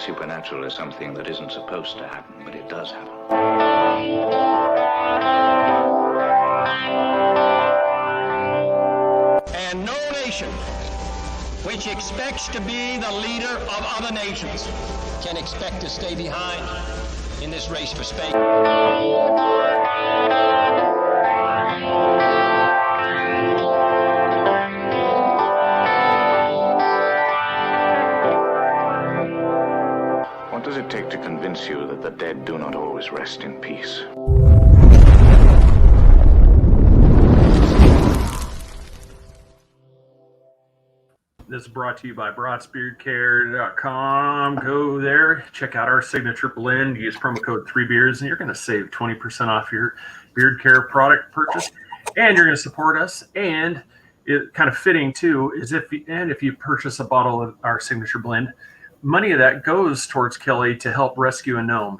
supernatural is something that isn't supposed to happen, but it does happen. And no nation which expects to be the leader of other nations can expect to stay behind in this race for space. What does it take to convince you that the dead do not always rest in peace? This is brought to you by broadsbeardcare.com. Go there, check out our signature blend. Use promo code 3beards, and you're going to save 20% off your beard care product purchase. And you're going to support us. And it kind of fitting too is if you purchase a bottle of our signature blend, money of that goes towards Kelly to help rescue a gnome.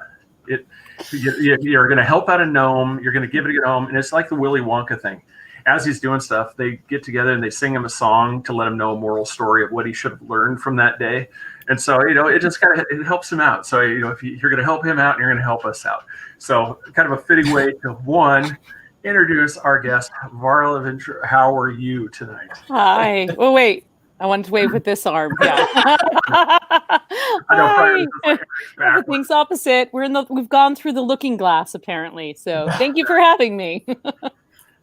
You're going to help out a gnome. You're going to give it a gnome, and it's like the Willy Wonka thing. As he's doing stuff, they get together and they sing him a song to let him know a moral story of what he should have learned from that day. And so, it just kind of it helps him out. So, if you're going to help him out, and you're going to help us out. So, kind of a fitting way to introduce our guest, Varla Ventura. How are you tonight? Hi. Oh, wait. I wanted to wave with this arm. Yeah. I know. Everything's opposite. We've gone through the looking glass apparently. So thank you for having me.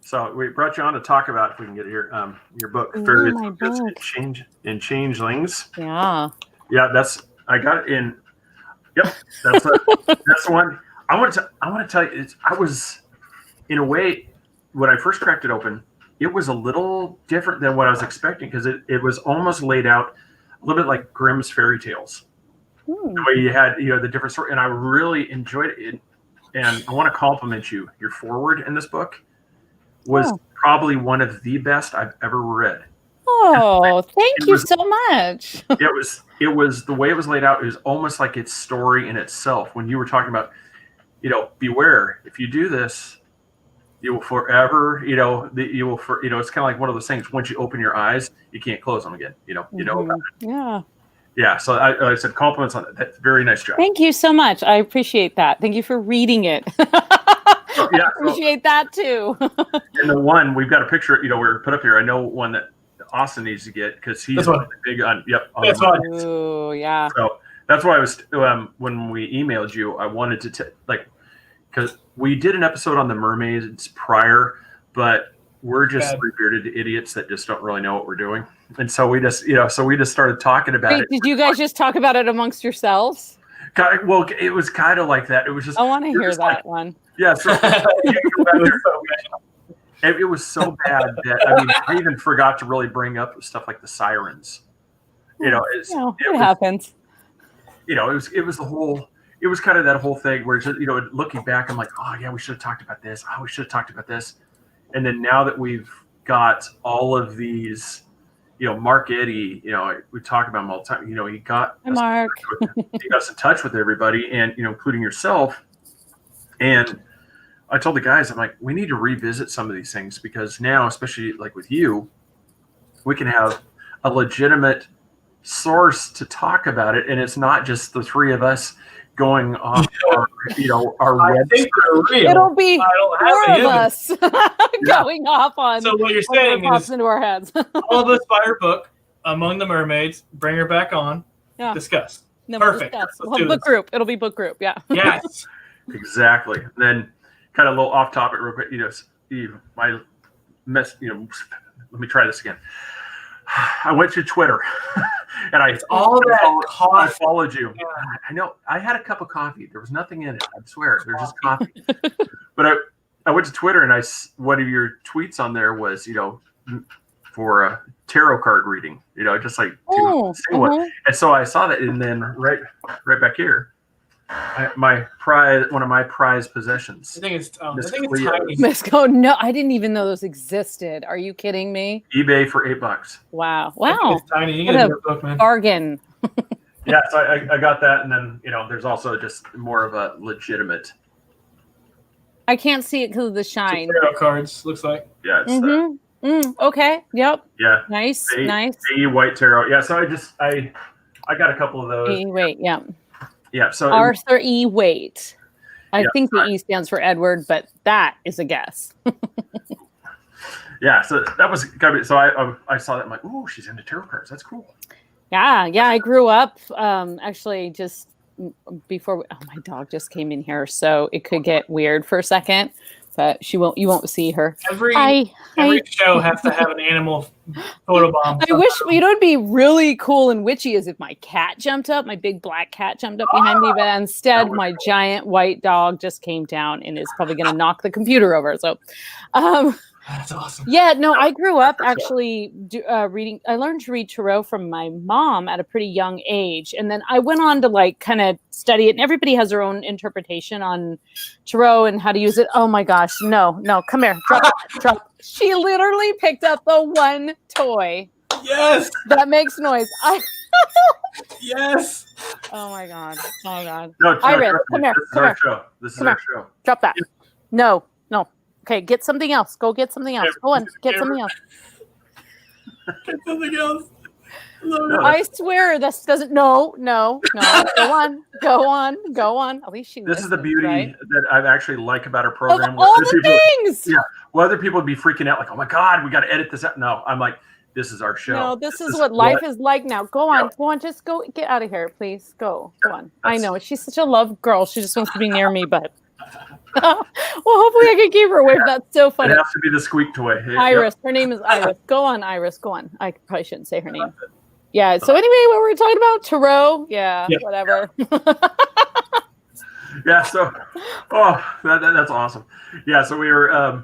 So we brought you on to talk about, if we can get your book, Fairies and Changelings. Yeah. Yeah, I got it in. Yep, that's the one. I want to tell you, I was, in a way, when I first cracked it open, it was a little different than what I was expecting, because it was almost laid out a little bit like Grimm's fairy tales. The way you had the different story, and I really enjoyed it. And I want to compliment you. Your foreword in this book was probably one of the best I've ever read. Oh, thank you so much. It was the way it was laid out. It was almost like its story in itself. When you were talking about, beware, if you do this, you will forever, it's kind of like one of those things. Once you open your eyes, you can't close them again. About it. Yeah. Yeah. So I said compliments on it. That's very nice job. Thank you so much. I appreciate that. Thank you for reading it. I appreciate that too. And the one we've got a picture, we're put up here. I know one that Austin needs to get, because he's big on. Yep. That's one. Oh yeah. So that's why I was when we emailed you, I wanted to because we did an episode on the Mermaids prior, but we're just three-bearded idiots that just don't really know what we're doing, and so we just started talking about it. Did you guys just talk about it amongst yourselves? Well, it was kind of like that. It was just. I want to hear that one. Yeah. So it was so bad that I even forgot to really bring up stuff like the sirens. It happens. It was the whole. It was kind of that whole thing where, looking back, I'm like, oh yeah, we should have talked about this. Oh, we should have talked about this. And then now that we've got all of these, Mark Eddy, we talk about him all the time. He got us in touch with everybody, and including yourself. And I told the guys, I'm like, we need to revisit some of these things, because now, especially like with you, we can have a legitimate source to talk about it, and it's not just the three of us going off our I think they're real. It'll be four of us going off on. So what you're saying pops is into our heads. all of us buy her book, Among the Mermaids, bring her back on, discuss. Perfect. We'll have book group. It'll be book group. Yeah. Yes. Exactly. And then, kind of a little off topic, real quick. Steve, let me try this again. I went to Twitter, and I followed you. Yeah. I know I had a cup of coffee. There was nothing in it. I swear, there's just coffee. But I went to Twitter, and one of your tweets on there was, for a tarot card reading. Just like one. And so I saw that, and then right back here, one of my prized possessions. I think it's tiny. Misco, no, I didn't even know those existed. Are you kidding me? eBay for $8. Wow. It's tiny. You get a book, man. Bargain. Yeah, so I got that, and then there's also just more of a legitimate. I can't see it because of the shine. Tarot cards looks like. Yeah. It's okay. Yep. Yeah. Nice. White tarot. Yeah. So I got a couple of those. Wait. Yeah. Yeah. So Arthur E. Waite. I think the E stands for Edward, but that is a guess. Yeah. So that was gotta be. So I saw that. I'm like, ooh, she's into tarot cards. That's cool. Yeah. I grew up actually just before. My dog just came in here, so it could get weird for a second. But you won't see her. Every show has to have an animal photo bomb. I wish, it'd be really cool and witchy as if my cat jumped up, my big black cat jumped up behind me, but instead my giant white dog just came down and is probably going to knock the computer over. So, that's awesome. Yeah, no, I grew up actually reading. I learned to read tarot from my mom at a pretty young age. And then I went on to like kind of study it. And everybody has their own interpretation on tarot and how to use it. Oh my gosh. No, come here. Drop. She literally picked up the one toy. Yes. That makes noise. Yes. Oh my God. No, Iris, come here. This is our show. Drop that. No. Okay, get something else. Go get something else. Go on, get something else. Get something else. I swear this doesn't. No. Go on. At least she. This is the beauty that I actually like about our program. Of all the things. Yeah. Well, other people would be freaking out, like, "Oh my God, we got to edit this out." No, I'm like, this is our show. No, this is what life is like now. Go on. Just go. Get out of here, please. Go on. I know she's such a love girl. She just wants to be near me, but. Well, hopefully I can keep her away. That's so funny. It has to be the squeak toy. Iris. Her name is Iris. Go on, Iris. Go on. I probably shouldn't say her name. Yeah. So anyway, what were we talking about? Tarot. Yeah. Whatever. Yeah. So, that's awesome. Yeah. So we were, I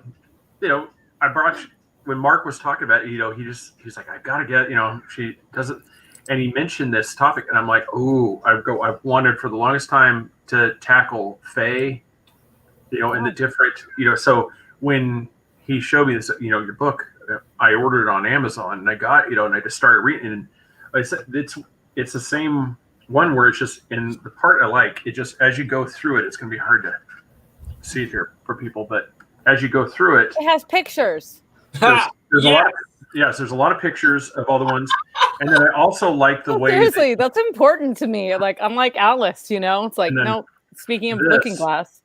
brought when Mark was talking about it, he's like, I gotta get, she doesn't, and he mentioned this topic, and I'm like, I've wanted for the longest time to tackle Fae, and the different, so when he showed me this, your book, I ordered it on Amazon, and I got, and I just started reading, and I said, it's the same one where it's just, in the part I like, it just, as you go through it, it's going to be hard to see it here for people, but as you go through it. It has pictures. There's a lot of, there's a lot of pictures of all the ones. And then I also like the way. Seriously, that's important to me. Like, I'm like Alice, it's like, no, speaking of looking glass.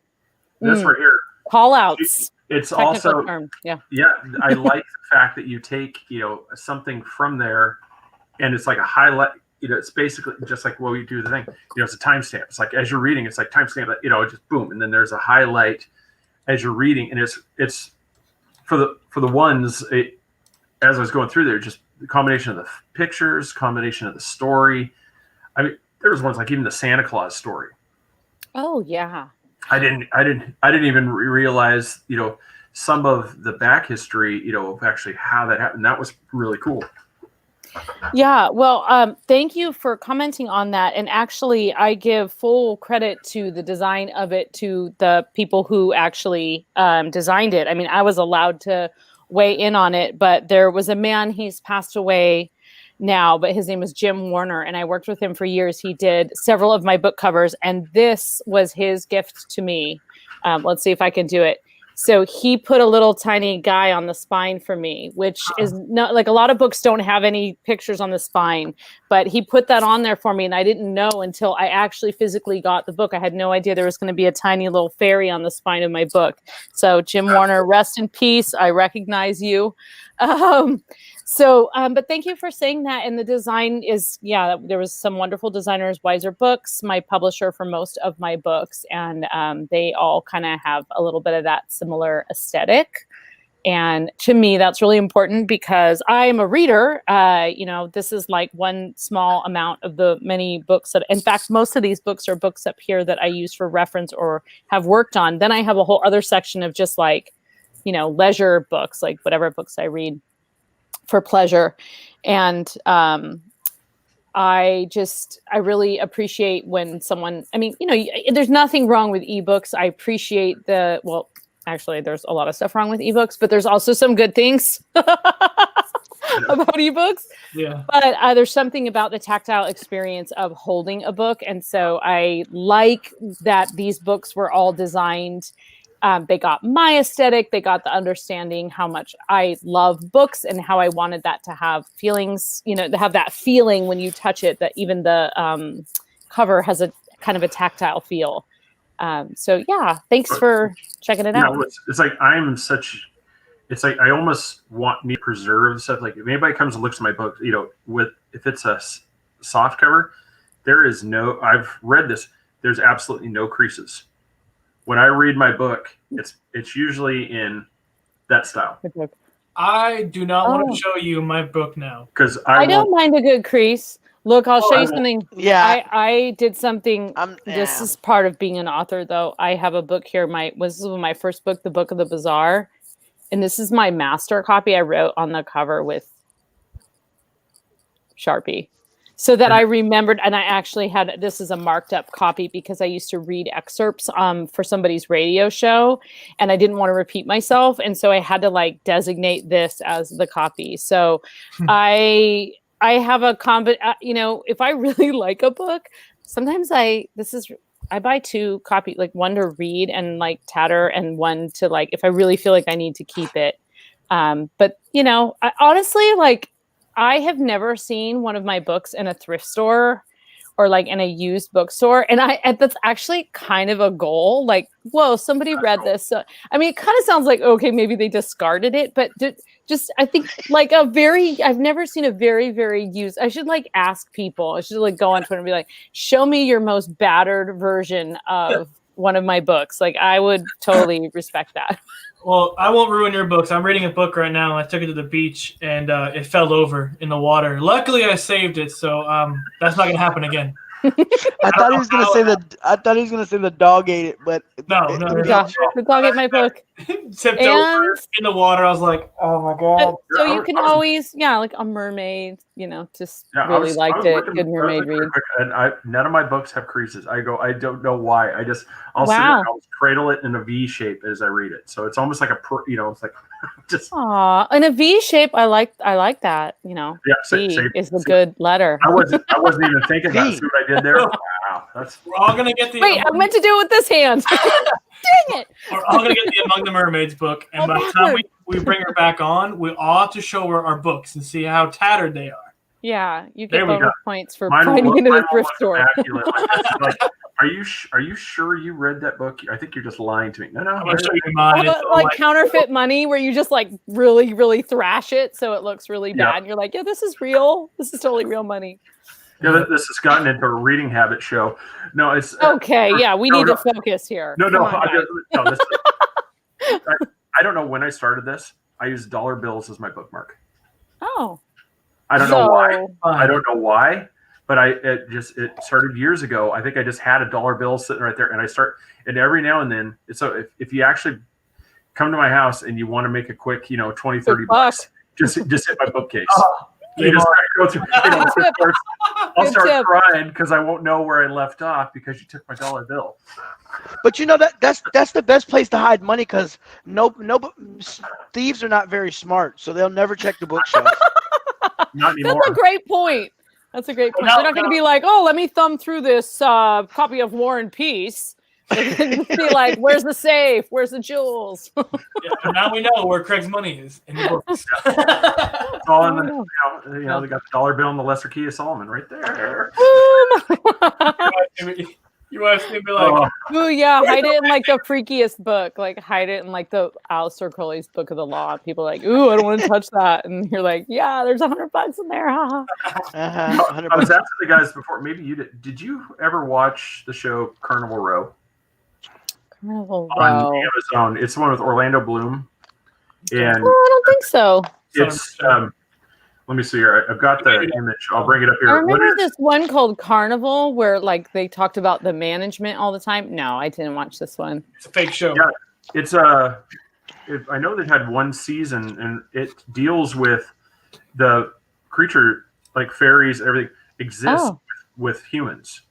This right here. Call outs. It's also, term. Yeah, I like the fact that you take, something from there and it's like a highlight, it's basically just like, well, you do the thing, it's a timestamp. It's like, as you're reading, it's like timestamp, just boom. And then there's a highlight as you're reading. And it's for the ones, as I was going through there, just the combination of the pictures, combination of the story. I mean, there was ones like even the Santa Claus story. Oh yeah. I didn't even realize, some of the back history, of actually how that happened. That was really cool. Yeah. Well, thank you for commenting on that. And actually, I give full credit to the design of it to the people who actually designed it. I mean, I was allowed to weigh in on it, but there was a man, he's passed away now, but his name was Jim Warner, and I worked with him for years. He did several of my book covers, and this was his gift to me. Let's see if I can do it. So he put a little tiny guy on the spine for me, which is not like a lot of books don't have any pictures on the spine, but he put that on there for me. And I didn't know until I actually physically got the book. I had no idea there was going to be a tiny little fairy on the spine of my book. So Jim Warner, rest in peace. I recognize you. But thank you for saying that. And the design is, there was some wonderful designers, Wiser Books, my publisher for most of my books. And they all kind of have a little bit of that similar aesthetic. And to me, that's really important because I'm a reader. This is like one small amount of the many books that, in fact, most of these books are books up here that I use for reference or have worked on. Then I have a whole other section of just like, leisure books, like whatever books I read for pleasure. And I really appreciate when someone, there's nothing wrong with ebooks. I appreciate actually there's a lot of stuff wrong with ebooks, but there's also some good things about ebooks. Yeah. But there's something about the tactile experience of holding a book. And so I like that these books were all designed. They got my aesthetic. They got the understanding how much I love books and how I wanted that to have feelings, to have that feeling when you touch it, that even the cover has kind of a tactile feel. So yeah, thanks for checking it out. It's like it's like I almost want me to preserve stuff. Like if anybody comes and looks at my book, if it's a soft cover, I've read this. There's absolutely no creases. When I read my book, it's usually in that style. I do not want to show you my book now. Because I don't mind a good crease. Look, I'll show you something. Yeah. I did something. This is part of being an author, though. I have a book here. This is my first book, The Book of the Bazaar. And this is my master copy I wrote on the cover with Sharpie. So that I remembered, and I actually this is a marked up copy because I used to read excerpts for somebody's radio show, and I didn't want to repeat myself. And so I had to designate this as the copy. So I have a if I really like a book, sometimes I buy 2 copies, one to read and tatter, and one to if I really feel like I need to keep it. But I honestly I have never seen one of my books in a thrift store or in a used bookstore. And that's actually kind of a goal. Whoa, somebody read this. So, I mean, it kind of sounds like, okay, maybe they discarded it, but I think I've never seen a very, very used. I should ask people. I should go on Twitter and be like, show me your most battered version of one of my books. I would totally respect that. Well, I won't ruin your books. I'm reading a book right now. I took it to the beach and it fell over in the water. Luckily, I saved it, so that's not gonna happen again. I thought he was gonna say the dog ate it, but no. The dog ate my book. Tipped over in the water. I was like, oh my god. So you can always, a mermaid, just really liked it. Good mermaid read. And none of my books have creases. I don't know why. I'll sit there, I'll cradle it in a V shape as I read it. So it's almost like it's like just. Aw, in a V shape, I like that. V is a good letter. I wasn't even thinking about what I did there. Wow, we're all gonna get the. Wait, I meant to do it with this hand. Dang it! We're all gonna get the Among the Mermaids book, and by the time we bring her back on, we all have to show her our books and see how tattered they are. Yeah, you get bonus points for finding it in a thrift store. Are you sure you read that book? I think you're just lying to me. No. I'm gonna show you mine. Counterfeit money, where you just really, really thrash it so it looks really bad, and you're like, yeah, this is real. This is totally real money. Yeah, this has gotten into a reading habit show. No, it's okay. We need to focus here. No. I don't know when I started this. I used dollar bills as my bookmark. Oh. I don't know why. I don't know why, but it started years ago. I think I just had a dollar bill sitting right there, and every now and then. So if you actually come to my house and you want to make a quick, $20-$30, just hit my bookcase. You just go through. I'll start crying because I won't know where I left off because you took my dollar bill. But that's the best place to hide money because no thieves are not very smart, so they'll never check the bookshelf. Not anymore. That's a great point. They're not going to be like, oh, let me thumb through this copy of War and Peace. They're going to be like, where's the safe? Where's the jewels? But now we know where Craig's money is in the books. It's all in the, they got the dollar bill and the Lesser Key of Solomon right there. Your wife's going to be like, ooh, yeah, hide it in the freakiest book. Hide it in the Aleister Crowley's Book of the Law. People are like, ooh, I don't want to touch that. And you're like, yeah, there's $100 in there. $100. I was asking the guys before, maybe you did. Did you ever watch the show Carnival Row? Carnival Row. On Amazon. It's the one with Orlando Bloom. And I don't think so. It's let me see here. I've got the image. I'll bring it up here. I remember this one called Carnival where they talked about the management all the time. No, I didn't watch this one. It's a fake show. Yeah, it's I know they had one season and it deals with the creature fairies, everything exists with humans.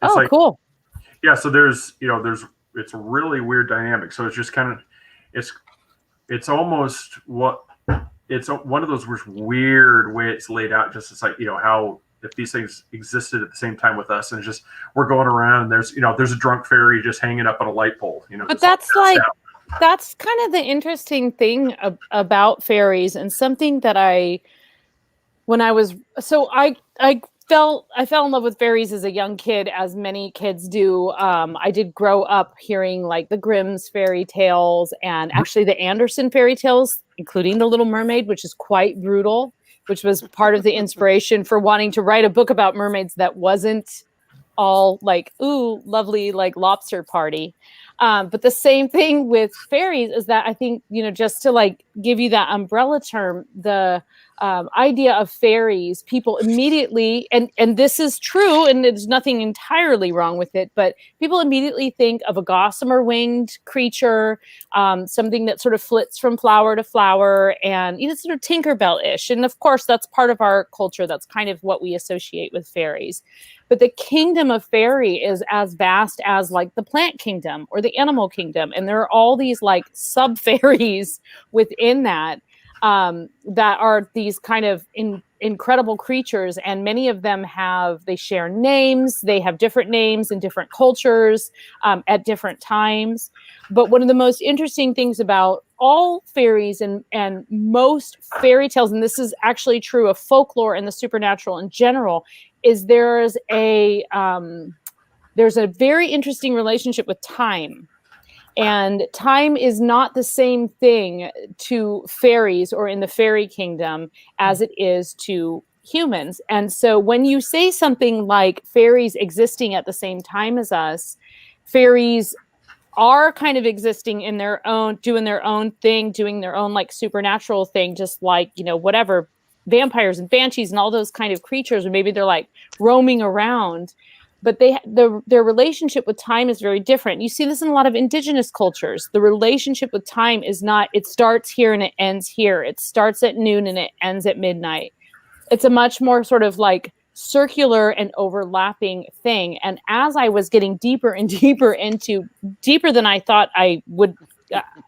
It's cool. Yeah, so there's it's a really weird dynamic. So it's just kind of it's almost it's one of those weird way it's laid out. Just it's how if these things existed at the same time with us, and it's just we're going around and there's a drunk fairy just hanging up on a light pole. But that's that's kind of the interesting thing about fairies, and something that I fell in love with fairies as a young kid, as many kids do. I did grow up hearing like the Grimm's fairy tales and actually the Andersen fairy tales, including The Little Mermaid, which is quite brutal, which was part of the inspiration for wanting to write a book about mermaids that wasn't all like, ooh, lovely, like lobster party. But the same thing with fairies is that I think, just to like give you that umbrella term, the idea of fairies, people immediately, and this is true, and there's nothing entirely wrong with it, but people immediately think of a gossamer winged creature, something that sort of flits from flower to flower, and sort of Tinkerbell-ish. And of course, that's part of our culture. That's kind of what we associate with fairies. But the kingdom of fairy is as vast as like the plant kingdom or the animal kingdom. And there are all these like sub fairies within that, that are these kind of incredible creatures. And many of them they share names. They have different names in different cultures, at different times. But one of the most interesting things about all fairies and most fairy tales, and this is actually true of folklore and the supernatural in general, is there's a very interesting relationship with time. And time is not the same thing to fairies or in the fairy kingdom as it is to humans. And so when you say something like fairies existing at the same time as us, fairies are kind of existing in their own, doing their own thing, doing their own like supernatural thing, just like, whatever, vampires and banshees and all those kind of creatures, or maybe they're like roaming around, but their relationship with time is very different. You see this in a lot of indigenous cultures. The relationship with time is not, it starts here and it ends here. It starts at noon and it ends at midnight. It's a much more sort of like circular and overlapping thing. And as I was getting deeper and deeper than I thought I would,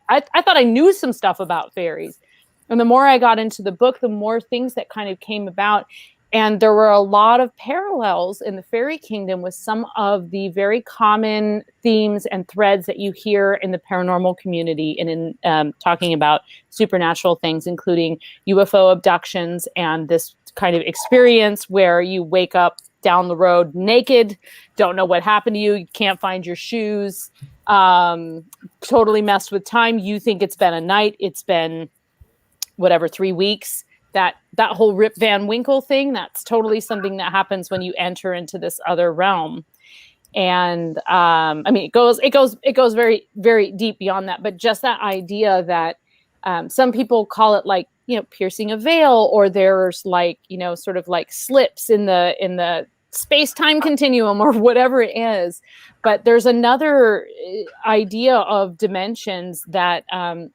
I thought I knew some stuff about fairies. And the more I got into the book, the more things that kind of came about. And there were a lot of parallels in the fairy kingdom with some of the very common themes and threads that you hear in the paranormal community and in talking about supernatural things, including UFO abductions and this kind of experience where you wake up down the road naked, don't know what happened to you, you can't find your shoes, totally messed with time. You think it's been a night, it's been whatever, 3 weeks. That whole Rip Van Winkle thing, that's totally something that happens when you enter into this other realm. And it goes very, very deep beyond that. But just that idea that some people call it like, piercing a veil, or there's like, sort of like slips in the space-time continuum or whatever it is. But there's another idea of dimensions that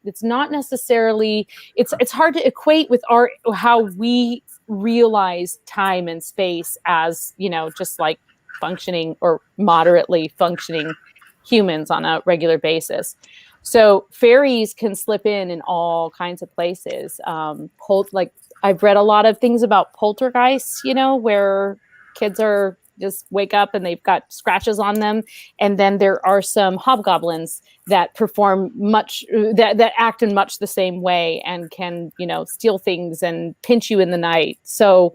it's not necessarily, it's hard to equate with how we realize time and space as, just like functioning or moderately functioning humans on a regular basis. So fairies can slip in all kinds of places. Like I've read a lot of things about poltergeists, where kids are just wake up and they've got scratches on them. And then there are some hobgoblins that perform that act in much the same way and can, steal things and pinch you in the night. So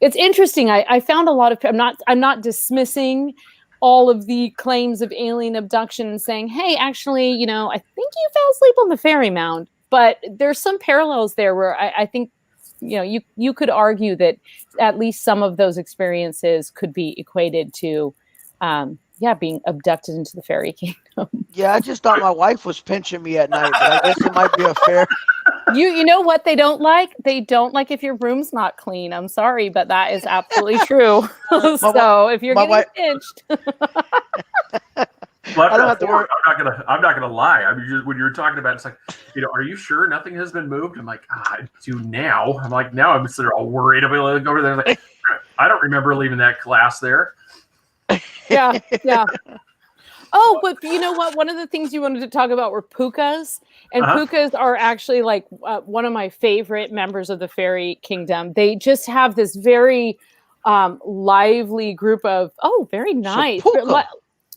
it's interesting. I found a lot of, I'm not dismissing all of the claims of alien abduction and saying, hey, actually, I think you fell asleep on the fairy mound. But there's some parallels there where I think, you could argue that at least some of those experiences could be equated to, being abducted into the fairy kingdom. Yeah, I just thought my wife was pinching me at night, but I guess it might be a fair. You know what they don't like? They don't like if your room's not clean. I'm sorry, but that is absolutely true. So if you're getting pinched. Well, I don't have to worry. I'm not gonna lie. I mean, just when you were talking about it, it's like, are you sure nothing has been moved? I'm like, I do now. I'm like, now I'm sitting all worried. I'm like, over there. Like, I don't remember leaving that class there. Yeah. Oh, but you know what? One of the things you wanted to talk about were Pookas. And Pookas are actually like one of my favorite members of the fairy kingdom. They just have this very lively group of, very nice.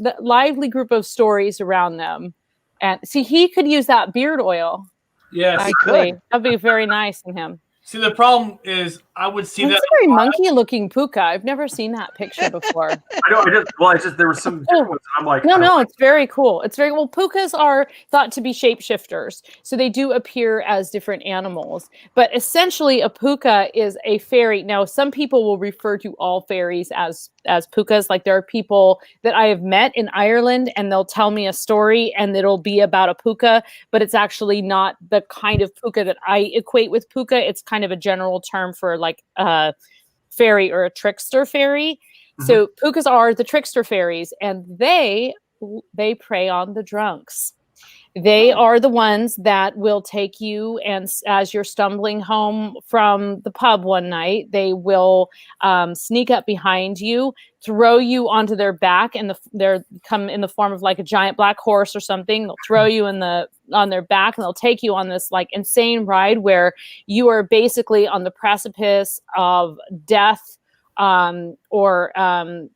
The lively group of stories around them. And see, he could use that beard oil. Yes, actually. That'd be very nice in him. See, the problem is, I would see It's that. a very monkey-looking puka. I've never seen that picture before. I just there was some different ones. I'm like, No, it's very cool. It's very well. Pukas are thought to be shapeshifters, so they do appear as different animals. But essentially, a puka is a fairy. Now, some people will refer to all fairies as pukas. Like there are people that I have met in Ireland, and they'll tell me a story, and it'll be about a puka, but it's actually not the kind of puka that I equate with puka. It's kind of a general term for like a fairy or a trickster fairy. So pukas are the trickster fairies, and they prey on the drunks. They are the ones that will take you, and as you're stumbling home from the pub one night, they will sneak up behind you, throw you onto their back, and they're come in the form of like a giant black horse or something. They'll throw you on their back, and they'll take you on this like insane ride where you are basically on the precipice of death. Or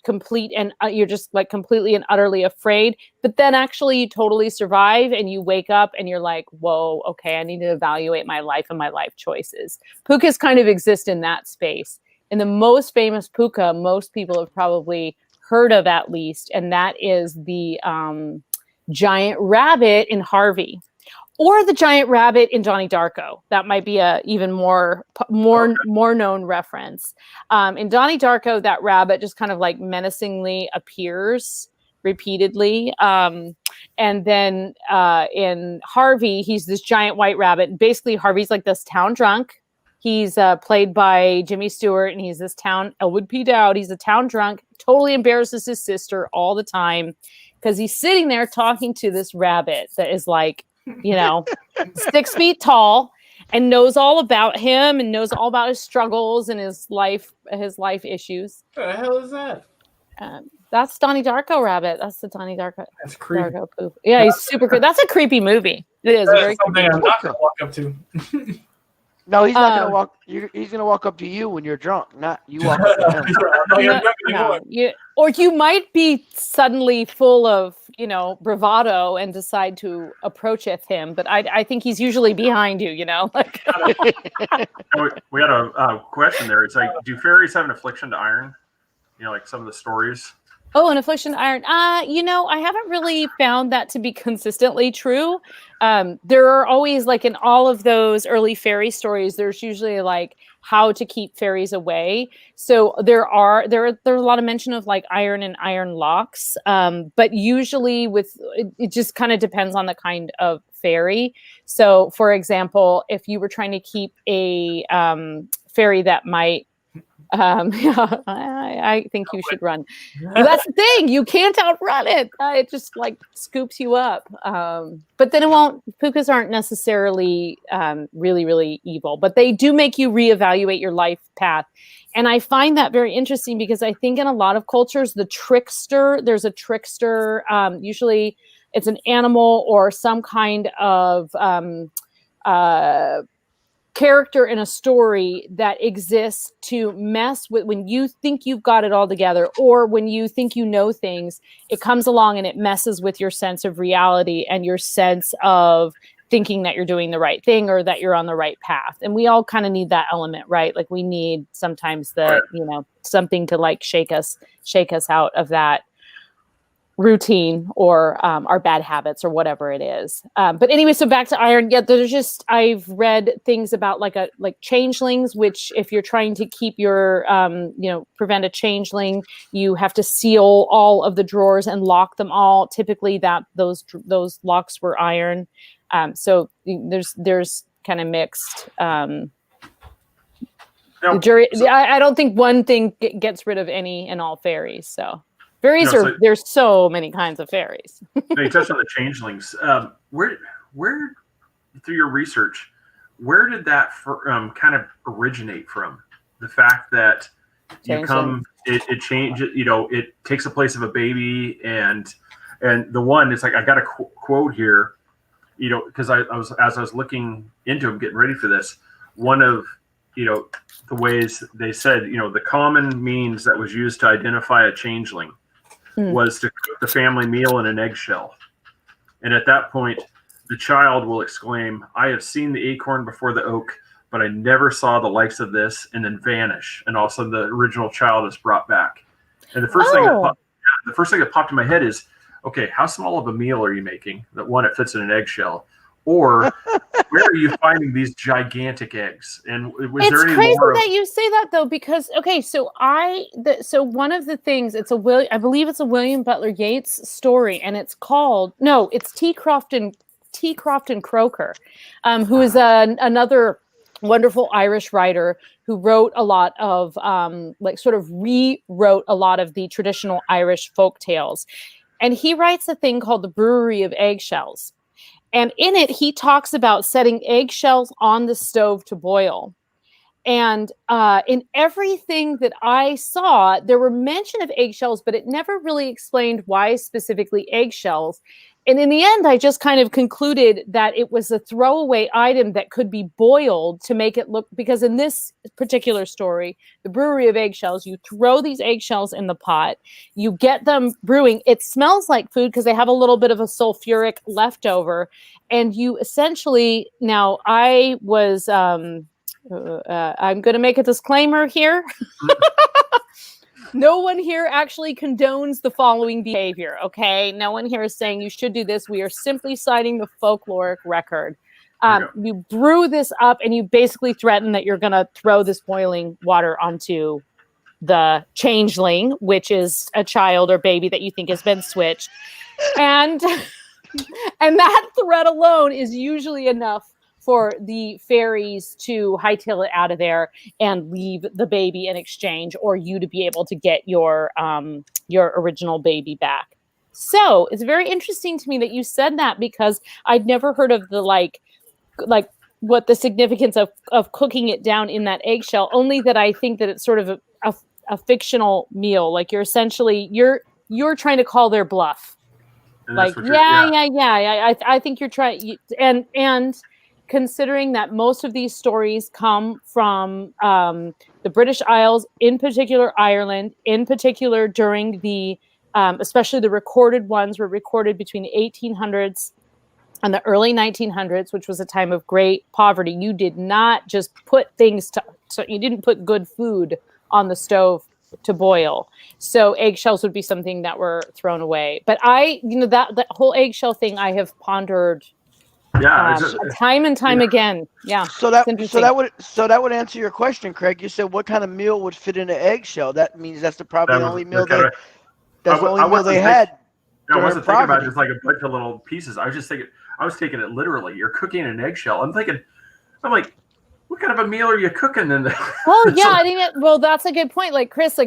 complete, and you're just like completely and utterly afraid, but then actually you totally survive and you wake up and you're like, whoa, okay, I need to evaluate my life and my life choices. Pukas kind of exist in that space. And the most famous puka most people have probably heard of, at least, and that is the giant rabbit in Harvey. Or the giant rabbit in Donnie Darko. That might be a even more known reference. In Donnie Darko, that rabbit just kind of like menacingly appears repeatedly. And then in Harvey, he's this giant white rabbit. Basically, Harvey's like this town drunk. He's played by Jimmy Stewart, and he's this town, Elwood P. Dowd. He's a town drunk, totally embarrasses his sister all the time because he's sitting there talking to this rabbit that is like, 6 feet tall and knows all about him and knows all about his struggles and his life issues. What the hell is that? That's Donnie Darko rabbit. That's the Donnie Darko. That's creepy. Darko poop. Yeah, he's super creepy. That's a creepy movie. It is. That's Very something creepy. I'm not gonna walk up to. No, he's not gonna walk. He's gonna walk up to you when you're drunk, not you walk up to him. Or you might be suddenly full of, bravado and decide to approach him. But I think he's usually behind you, Like we had a question there. It's like, do fairies have an affliction to iron? Like some of the stories. Oh, an affliction to iron. I haven't really found that to be consistently true. There are always, like, in all of those early fairy stories, there's usually like how to keep fairies away. So there's a lot of mention of like iron and iron locks. But usually it just kind of depends on the kind of fairy. So for example, if you were trying to keep a fairy that might I think you should run. That's the thing. You can't outrun it. It just like scoops you up. But then it won't. Pukas aren't necessarily really, really evil, but they do make you reevaluate your life path. And I find that very interesting because I think in a lot of cultures, there's a trickster. Usually it's an animal or some kind of character in a story that exists to mess with when you think you've got it all together, or when you think you know things, it comes along and it messes with your sense of reality and your sense of thinking that you're doing the right thing or that you're on the right path. And we all kind of need that element, right? Like we need sometimes something to like shake us out of that routine or our bad habits or whatever it is. But anyway, so back to iron. Yeah, I've read things about like changelings, which if you're trying to keep your, prevent a changeling, you have to seal all of the drawers and lock them all. Typically those locks were iron. So there's kind of mixed. The jury, I don't think one thing gets rid of any and all fairies. So. Fairies there's so many kinds of fairies. You touched on the changelings. Where through your research, where did that kind of originate from? The fact that you come, it changes. It takes the place of a baby, and the one, it's like I got a quote here. Because I was looking into them, getting ready for this. One of the ways they said, the common means that was used to identify a changeling was to cook the family meal in an eggshell. And at that point, the child will exclaim, "I have seen the acorn before the oak. but I never saw the likes of this and then vanish, and all of a sudden the original child is brought back. And the first thing that popped in my head is, okay, how small of a meal are you making? That one, it fits in an eggshell, or where are you finding these gigantic eggs? And was there any crazy more that you say that though, because so one of the things, I believe it's a William Butler Yeats story, and it's called it's T. Crofton Croker, who is another wonderful Irish writer who wrote a lot of rewrote a lot of the traditional Irish folk tales. And he writes a thing called The Brewery of Eggshells. And in it, he talks about setting eggshells on the stove to boil. And in everything that I saw, there were mention of eggshells, but it never really explained why specifically eggshells. And in the end, I just kind of concluded that it was a throwaway item that could be boiled to make it look, because in this particular story, The Brewery of Eggshells, you throw these eggshells in the pot, you get them brewing. It smells like food because they have a little bit of a sulfuric leftover. And you essentially, now I was, I'm going to make a disclaimer here. No one here actually condones the following behavior, okay? No one here is saying you should do this. We are simply citing the folkloric record. You brew this up and you basically threaten that you're going to throw this boiling water onto the changeling, which is a child or baby that you think has been switched. And that threat alone is usually enough for the fairies to hightail it out of there and leave the baby in exchange, or you to be able to get your original baby back. So it's very interesting to me that you said that, because I'd never heard of the like what the significance of cooking it down in that eggshell. Only that I think that it's sort of a fictional meal. Like you're essentially you're trying to call their bluff. Like I think you're trying and. Considering that most of these stories come from the British Isles, in particular Ireland, in particular during the, especially the recorded ones were recorded between the 1800s and the early 1900s, which was a time of great poverty. You did not just put so you didn't put good food on the stove to boil. So eggshells would be something that were thrown away. But that whole eggshell thing I have pondered time and time again. Yeah. So that would answer your question, Craig. You said what kind of meal would fit in an eggshell? That means that's probably the only meal they had. I wasn't thinking about just like a bunch of little pieces. I was taking it literally. You're cooking an eggshell. I'm like, what kind of a meal are you cooking in there? Well, yeah, that's a good point. Like Chris,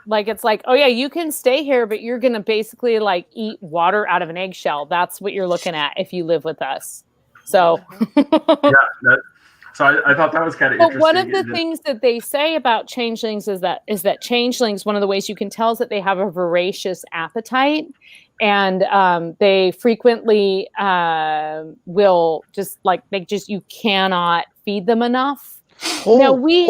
it's like, oh yeah, you can stay here, but you're going to basically like eat water out of an eggshell. That's what you're looking at if you live with us. So so I thought that was kind of interesting. But one of the things that they say about changelings is that changelings, one of the ways you can tell is that they have a voracious appetite, and they frequently will you cannot feed them enough. So wait a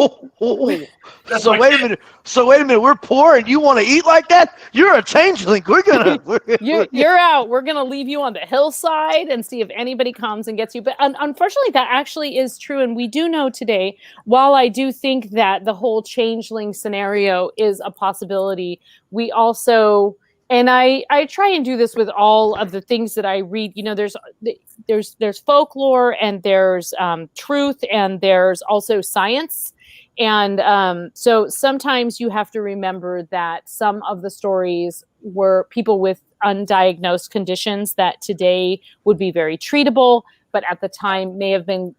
minute. We're poor and you want to eat like that? You're a changeling. You're out. We're gonna leave you on the hillside and see if anybody comes and gets you. But unfortunately, that actually is true. And we do know today, while I do think that the whole changeling scenario is a possibility, we also, and I try and do this with all of the things that I read. There's folklore, and there's truth, and there's also science. And so sometimes you have to remember that some of the stories were people with undiagnosed conditions that today would be very treatable, but at the time may have been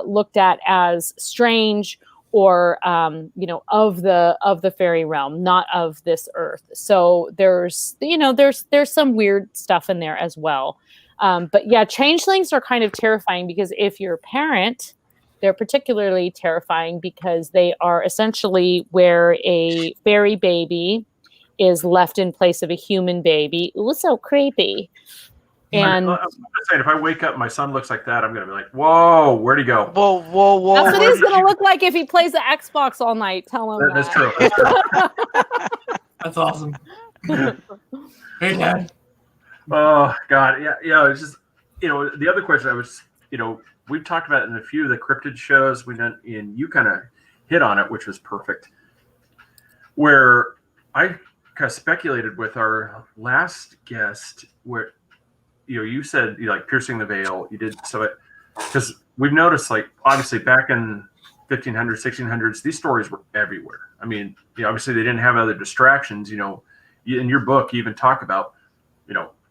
looked at as strange, or of the fairy realm, not of this earth. So there's some weird stuff in there as well. But yeah, changelings are kind of terrifying, because if you're a parent, they're particularly terrifying because they are essentially where a fairy baby is left in place of a human baby. It was so creepy. And I'm just saying, if I wake up and my son looks like that, I'm going to be like, whoa, where'd he go? Whoa. That's what he's going to look like if he plays the Xbox all night. Tell him That's true. That's true. That's awesome. Hey, Dad. Oh, God. Yeah. It's just, the other question I was, we've talked about it in a few of the cryptid shows we've done, and you kind of hit on it, which was perfect. Where I kind of speculated with our last guest, where you said you like piercing the veil, you did so it because we've noticed, like, obviously back in 1500s, 1600s, these stories were everywhere. I mean, obviously they didn't have other distractions. In your book, you even talk about,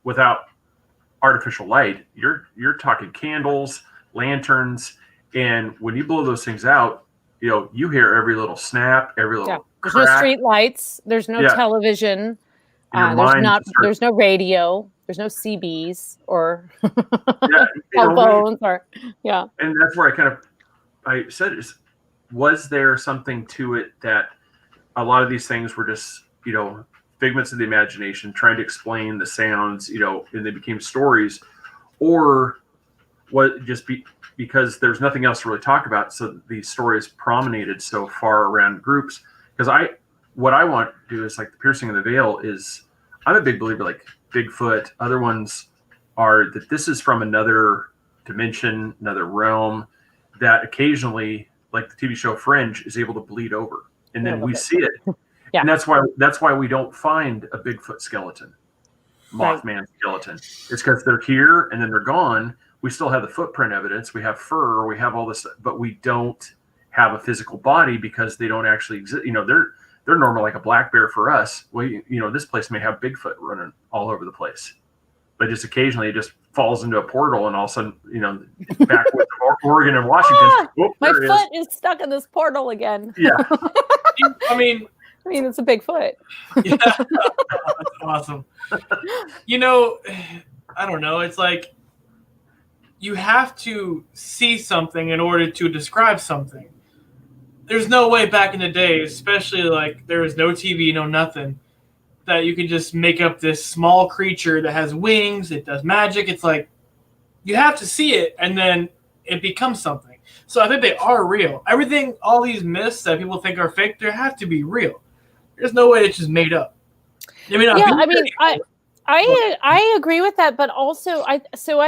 without artificial light, you're talking candles, lanterns, and when you blow those things out, you hear every little snap, every little There's crack. no street lights. There's no television. There's no radio. There's no CBs or cell phones And that's where I said, was there something to it that a lot of these things were just, figments of the imagination, trying to explain the sounds, and they became stories, or what just because there's nothing else to really talk about, so these stories promenaded so far around groups. Because what I want to do is, like, the piercing of the veil is, I'm a big believer, like Bigfoot, other ones are that this is from another dimension, another realm, that occasionally, like the TV show Fringe, is able to bleed over, and then we see it. Yeah. And that's why we don't find a Bigfoot skeleton, Mothman skeleton. It's because they're here and then they're gone. We still have the footprint evidence. We have fur. We have all this, but we don't have a physical body because they don't actually exist. They're normal, like a black bear for us. Well, this place may have Bigfoot running all over the place, but just occasionally it just falls into a portal, and all of a sudden, backwoods of Oregon and Washington. My foot is stuck in this portal again. Yeah. I mean, it's a big foot. Yeah, that's awesome. I don't know. It's like you have to see something in order to describe something. There's no way back in the day, especially like there was no TV, no nothing, that you could just make up this small creature that has wings, it does magic. It's like you have to see it, and then it becomes something. So I think they are real. Everything, all these myths that people think are fake, they have to be real. There's no way it's just made up. I agree with that, but also I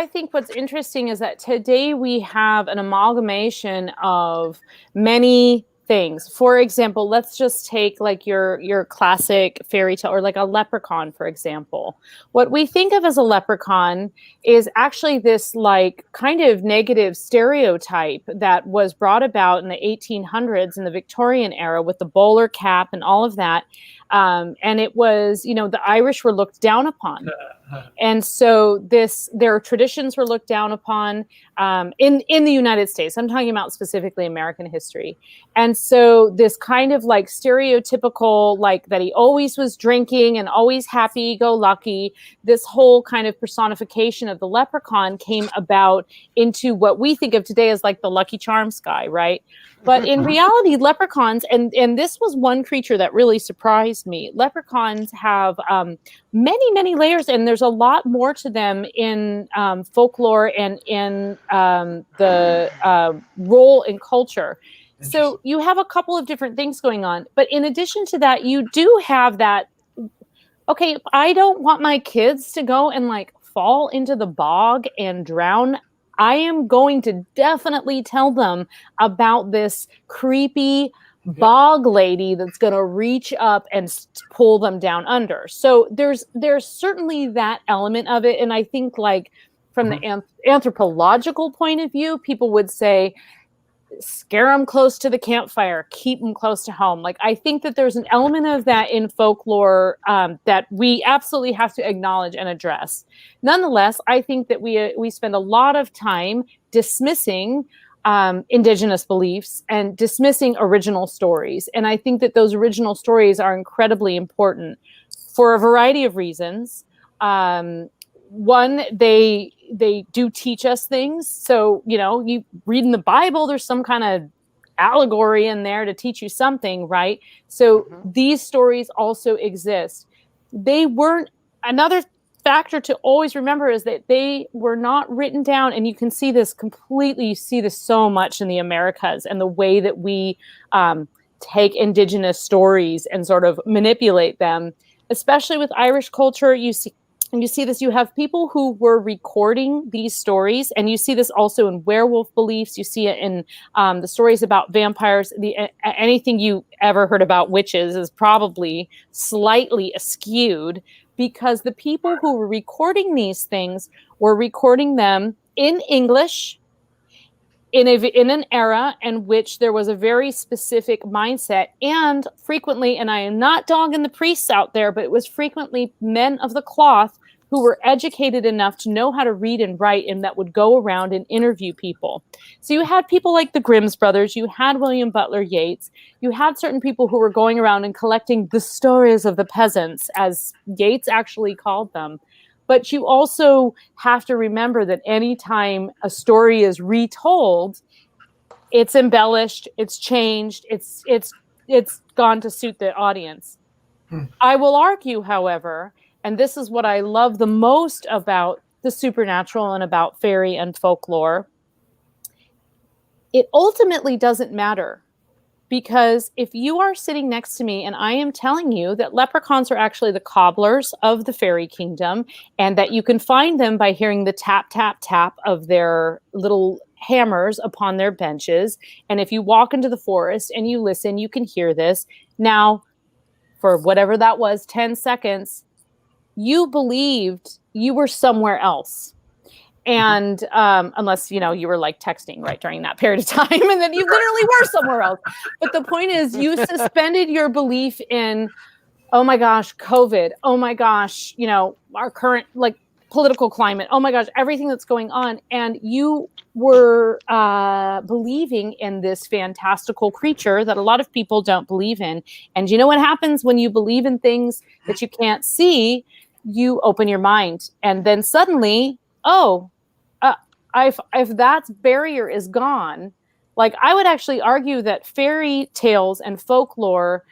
think what's interesting is that today we have an amalgamation of many things. For example, let's just take like your classic fairy tale, or like a leprechaun, for example. What we think of as a leprechaun is actually this like kind of negative stereotype that was brought about in the 1800s in the Victorian era with the bowler cap and all of that. And it was, the Irish were looked down upon. And so their traditions were looked down upon in the United States. I'm talking about specifically American history. And so this kind of like stereotypical, like that he always was drinking and always happy-go-lucky, this whole kind of personification of the leprechaun came about into what we think of today as like the Lucky Charms guy, right? But in reality, leprechauns, and this was one creature that really surprised me. Leprechauns have many, many layers, and there's a lot more to them in folklore and in the role in culture. So you have a couple of different things going on. But in addition to that, you do have that, okay, I don't want my kids to go and like fall into the bog and drown. I am going to definitely tell them about this creepy bog lady that's going to reach up and pull them down under. So there's certainly that element of it. And I think like from the anthropological point of view, people would say, scare them close to the campfire, keep them close to home. Like, I think that there's an element of that in folklore that we absolutely have to acknowledge and address. Nonetheless, I think that we spend a lot of time dismissing indigenous beliefs and dismissing original stories. And I think that those original stories are incredibly important for a variety of reasons. One, they do teach us things. So, you read in the Bible, there's some kind of allegory in there to teach you something, right? So these stories also exist. They weren't, another factor to always remember is that they were not written down, and you can see this completely, you see this so much in the Americas and the way that we take indigenous stories and sort of manipulate them, especially with Irish culture. You and you see this, you have people who were recording these stories, and you see this also in werewolf beliefs. You see it in the stories about vampires. Anything you ever heard about witches is probably slightly askewed, because the people who were recording these things were recording them in English, in an era in which there was a very specific mindset, and frequently, and I am not dogging the priests out there, but it was frequently men of the cloth who were educated enough to know how to read and write, and that would go around and interview people. So you had people like the Grimm's brothers, you had William Butler Yeats, you had certain people who were going around and collecting the stories of the peasants, as Yeats actually called them. But you also have to remember that anytime a story is retold, it's embellished, it's changed, it's gone to suit the audience. I will argue, however, and this is what I love the most about the supernatural and about fairy and folklore, it ultimately doesn't matter. Because if you are sitting next to me and I am telling you that leprechauns are actually the cobblers of the fairy kingdom, and that you can find them by hearing the tap, tap, tap of their little hammers upon their benches. And if you walk into the forest and you listen, you can hear this. Now, for whatever that was, 10 seconds, you believed you were somewhere else. And unless, you were like texting right during that period of time, and then you literally were somewhere else. But the point is, you suspended your belief in, oh my gosh, COVID. Oh my gosh, our current political climate. Oh my gosh, everything that's going on. And you were believing in this fantastical creature that a lot of people don't believe in. And you know what happens when you believe in things that you can't see? You open your mind. And then suddenly, if that barrier is gone, I would actually argue that fairy tales and folklore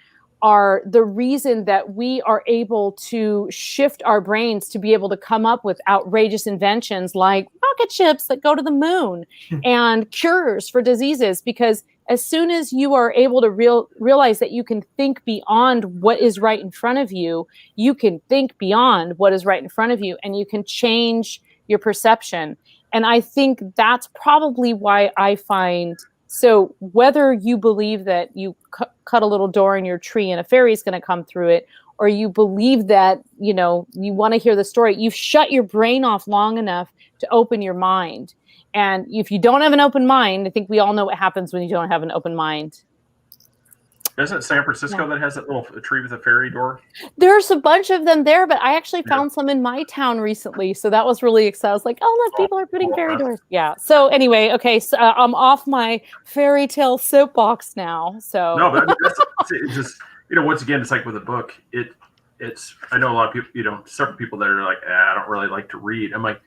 are the reason that we are able to shift our brains to be able to come up with outrageous inventions like rocket ships that go to the moon and cures for diseases. Because as soon as you are able to realize that you can think beyond what is right in front of you, you can think beyond what is right in front of you, and you can change your perception. And I think that's probably why I find, so whether you believe that you cut a little door in your tree and a fairy is going to come through it, or you believe that, you want to hear the story, you've shut your brain off long enough to open your mind. And if you don't have an open mind, I think we all know what happens when you don't have an open mind. Isn't it San Francisco that has that little tree with a fairy door? There's a bunch of them there, but I actually found some in my town recently. So that was really exciting. I was like, oh, look, people are putting fairy doors. Yeah. So anyway, okay. So I'm off my fairy tale soapbox now. So no, but it's just, once again, it's like with a book, it's, I know a lot of people, several people that are like, I don't really like to read. I'm like,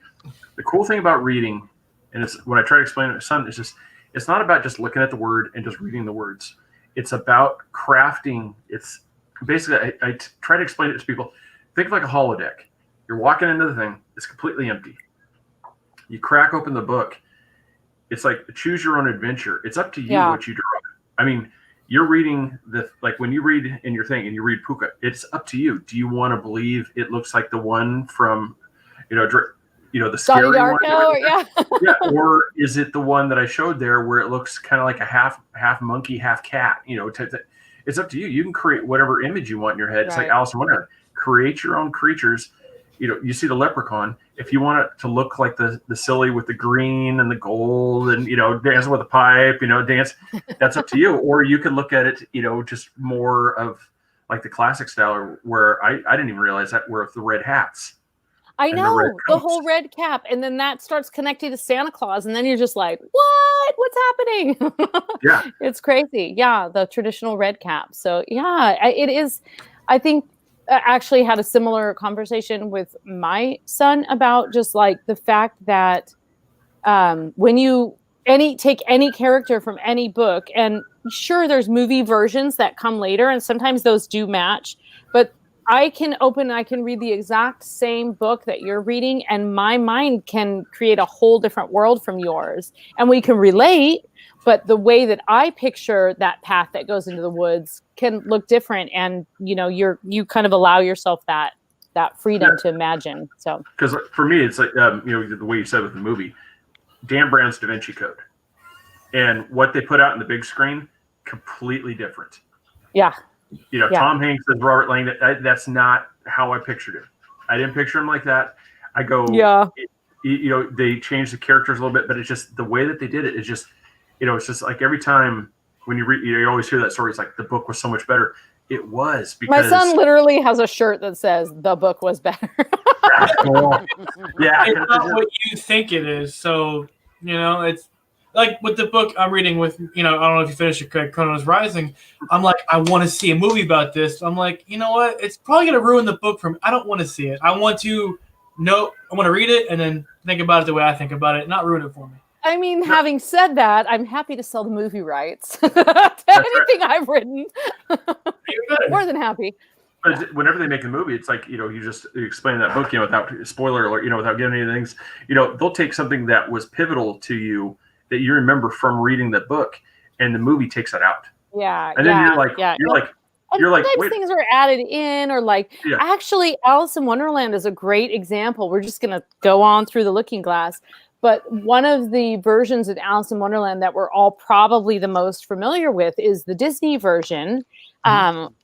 the cool thing about reading, and it's when I try to explain it to my son, it's not about just looking at the word and just reading the words. It's about crafting. It's basically, I try to explain it to people. Think of like a holodeck. You're walking into the thing. It's completely empty. You crack open the book. It's like choose your own adventure. It's up to you what you draw. I mean, you're reading when you read in your thing and you read Pooka, it's up to you. Do you want to believe it looks like the one from, the scary one? Yeah. Or is it the one that I showed there where it looks kind of like a half monkey, half cat, it's up to you. You can create whatever image you want in your head. It's like Alice in Wonderland. Create your own creatures. You see the leprechaun. If you want it to look like the silly with the green and the gold and, dancing with a pipe, dance, that's up to you. Or you can look at it, just more of like the classic style where I didn't even realize that were the red hats. I know, the whole red cap, and then that starts connecting to Santa Claus, and then you're just like, what? What's happening? Yeah. It's crazy. Yeah, the traditional red cap. So, yeah, it is. I think I actually had a similar conversation with my son about just like the fact that when you take any character from any book, and sure, there's movie versions that come later, and sometimes those do match, but I can read the exact same book that you're reading, and my mind can create a whole different world from yours. And we can relate, but the way that I picture that path that goes into the woods can look different. And, you kind of allow yourself that that freedom to imagine. So, because for me, it's like the way you said with the movie, Dan Brown's Da Vinci Code, and what they put out in the big screen, completely different. Yeah. Tom Hanks as Robert Lang. That's not how I pictured him. I didn't picture him like that. I go, they changed the characters a little bit, but it's just the way that they did it is just, it's just like every time when you read, you always hear that story. It's like the book was so much better. It was because my son literally has a shirt that says the book was better. Cool. Yeah, it's not what you think it is. So it's like with the book I'm reading with I don't know if you finished it, Craig, Chronos Rising. I'm like, I want to see a movie about this. I'm like, you know what? It's probably gonna ruin the book for me. I don't want to see it. I want to read it and then think about it the way I think about it, not ruin it for me. I mean, having said that, I'm happy to sell the movie rights to anything I've written. More than happy. But whenever they make a movie, it's like, you just explain that book, without spoiler alert, without giving any things, they'll take something that was pivotal to you that you remember from reading the book, and the movie takes that out. Yeah. And then you're like, sometimes things are added in, or actually, Alice in Wonderland is a great example. We're just going to go on through the looking glass. But one of the versions of Alice in Wonderland that we're all probably the most familiar with is the Disney version. Mm-hmm.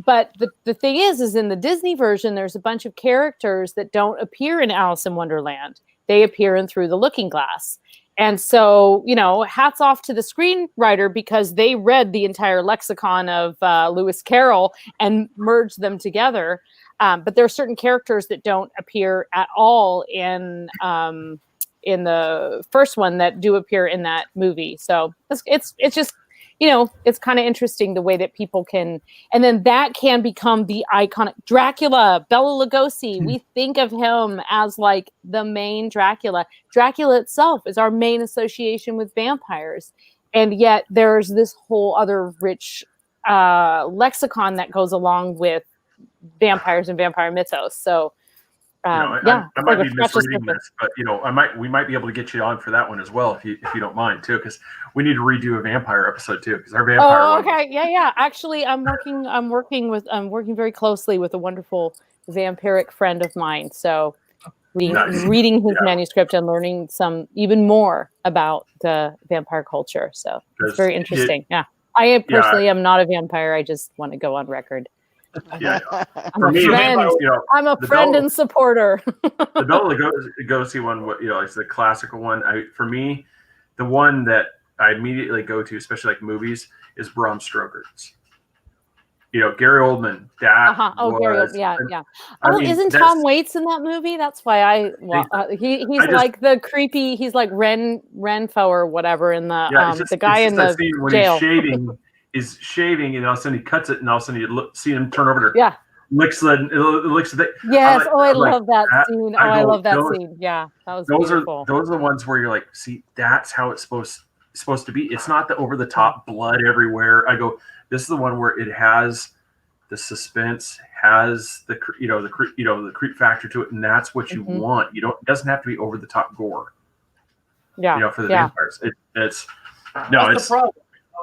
But the thing is in the Disney version, there's a bunch of characters that don't appear in Alice in Wonderland. They appear in Through the Looking Glass. And so, hats off to the screenwriter, because they read the entire lexicon of Lewis Carroll and merged them together. But there are certain characters that don't appear at all in the first one that do appear in that movie. So it's just, it's kind of interesting the way that people can, and then that can become the iconic Dracula, Bela Lugosi. We think of him as like the main Dracula. Dracula itself is our main association with vampires. And yet there's this whole other rich lexicon that goes along with vampires and vampire mythos. So, I might be misreading this, but we might be able to get you on for that one as well if you don't mind too, because we need to redo a vampire episode too, because our vampire. Oh, okay, yeah. Actually, I'm working very closely with a wonderful vampiric friend of mine. So, reading his manuscript and learning some even more about the vampire culture. So it's very interesting. I personally am not a vampire. I just want to go on record. Yeah, I'm a friend. I'm a friend and supporter. The Bela Lugosi one, it's the classical one. For me, the one that I immediately go to, especially like movies, is Bram Stoker's. Gary Oldman. That was, yeah. Isn't Tom Waits in that movie? That's why he's like the creepy. He's like Renfo or whatever in the guy in the scene when jail. He's shaving, and all of a sudden he cuts it, and all of a sudden you see him turn over to licks the thing. Yes, I love that scene. I love that scene. Yeah, that was beautiful. Those are the ones where you're like, see, that's how it's supposed to be. It's not the over the top blood everywhere. I go, this is the one where it has the suspense, has the creep factor to it, and that's what you want. It doesn't have to be over the top gore. Yeah, for the vampires, it's the problem.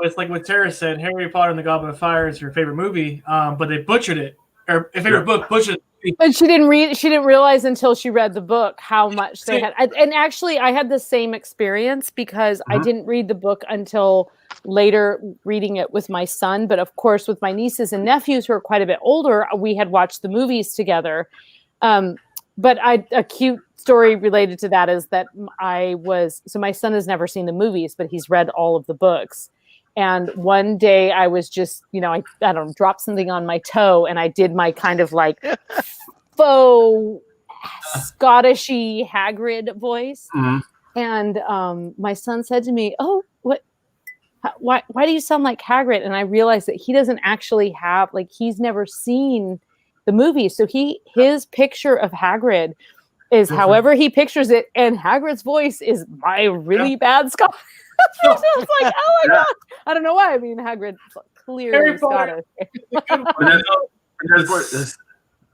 It's like what Tara said, Harry Potter and the Goblet of Fire is her favorite movie, but they butchered it. Or favorite book, butchered it. But she didn't realize until she read the book how much they had. And actually, I had the same experience because I didn't read the book until later, reading it with my son. But of course, with my nieces and nephews who are quite a bit older, we had watched the movies together. But a cute story related to that is that my son has never seen the movies, but he's read all of the books. And one day I was just, I don't know, dropped something on my toe, and I did my kind of like faux Scottishy Hagrid voice. Mm-hmm. And my son said to me, "Oh, why do you sound like Hagrid?" And I realized that he doesn't actually have, he's never seen the movie. So his picture of Hagrid is however he pictures it, and Hagrid's voice is my really bad Scottish. I was like, oh my god! I don't know why. I mean, Hagrid's clearly Scottish.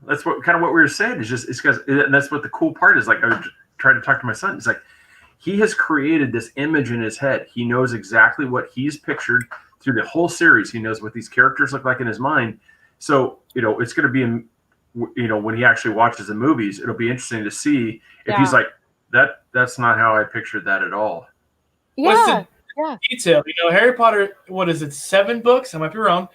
That's what kind of what we were saying. It's because that's what the cool part is. Like, I was trying to talk to my son. It's like he has created this image in his head. He knows exactly what he's pictured through the whole series. He knows what these characters look like in his mind. So it's going to be when he actually watches the movies, it'll be interesting to see if he's like, that's not how I pictured that at all. Yeah. Detail. Harry Potter, what is it, 7 books? I might be wrong.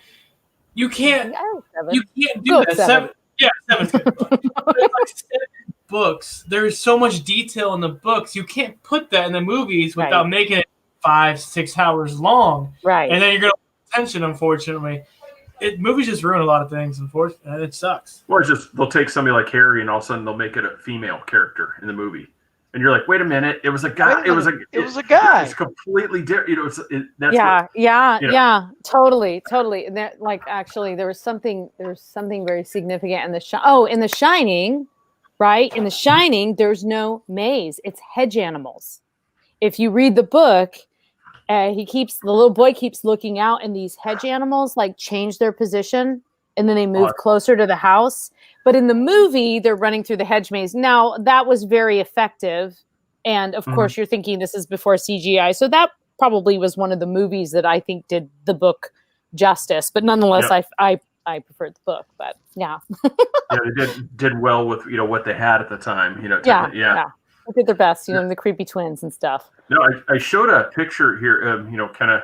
You can't do that. 7. Yeah, 7's good. But it's like 7 books. There's so much detail in the books. You can't put that in the movies without making it 5-6 hours long. Right. And then you're going to lose attention, unfortunately. Movies just ruin a lot of things, unfortunately, and it sucks. Or it's just they'll take somebody like Harry and all of a sudden they'll make it a female character in the movie. And you're like, wait a minute, it was a guy. It was a guy. It's completely different. Totally. And that, actually, there was something very significant in in The Shining, right? In The Shining, there's no maze. It's hedge animals. If you read the book, the little boy keeps looking out, and these hedge animals change their position, and then they move closer to the house. But in the movie, they're running through the hedge maze. Now, that was very effective. And of course, you're thinking this is before CGI. So that probably was one of the movies that I think did the book justice. But nonetheless, I preferred the book. But yeah. They did well with what they had at the time. They did their best, the creepy twins and stuff. No, I showed a picture here, kind of,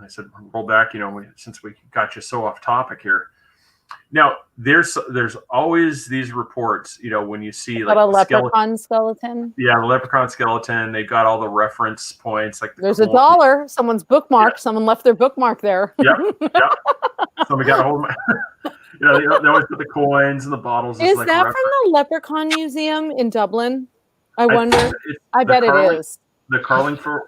I said, roll back, since we got you so off topic here. Now, there's always these reports, when you see a leprechaun skeleton. Yeah, the leprechaun skeleton. They've got all the reference points. There's $1. Someone's bookmark. Yeah. Someone left their bookmark there. Yep. Somebody got a hold of my. They always put the coins and the bottles. Is that from the Leprechaun Museum in Dublin? I wonder. I bet it is. The Carlingford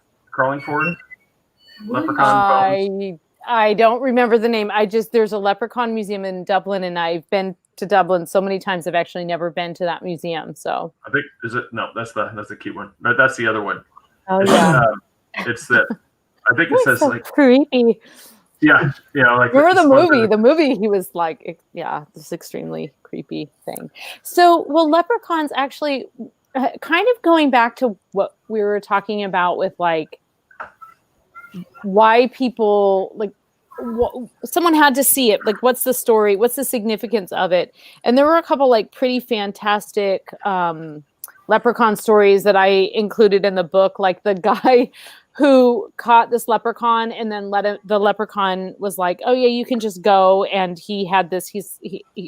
Leprechaun. I don't remember the name. There's a Leprechaun Museum in Dublin, and I've been to Dublin so many times. I've actually never been to that museum. So I think that's the cute one. But that's the other one. Oh yeah. It's that. I think it says so creepy. Yeah. Remember the movie? The movie, he was this extremely creepy thing. So, leprechauns actually, kind of going back to what we were talking about with why people someone had to see it. What's the story? What's the significance of it? And there were a couple pretty fantastic leprechaun stories that I included in the book, like the guy who caught this leprechaun and then the leprechaun was like, oh yeah, you can just go. And he had this,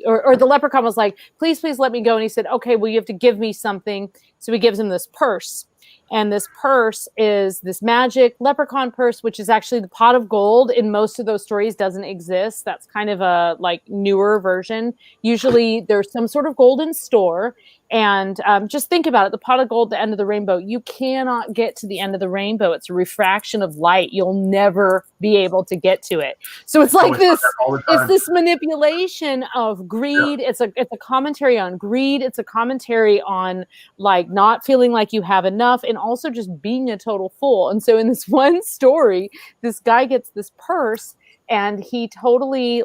or the leprechaun was like, please let me go. And he said, okay, well, you have to give me something. So he gives him this purse. And this purse is this magic leprechaun purse, which is actually the pot of gold. In most of those stories doesn't exist. That's kind of a newer version. Usually there's some sort of golden store. And just think about it. The pot of gold, the end of the rainbow. You cannot get to the end of the rainbow. It's a refraction of light. You'll never be able to get to it. So it's it's this manipulation of greed. Yeah. It's a commentary on greed. It's a commentary on not feeling like you have enough, and also just being a total fool. And so in this one story, this guy gets this purse, and he totally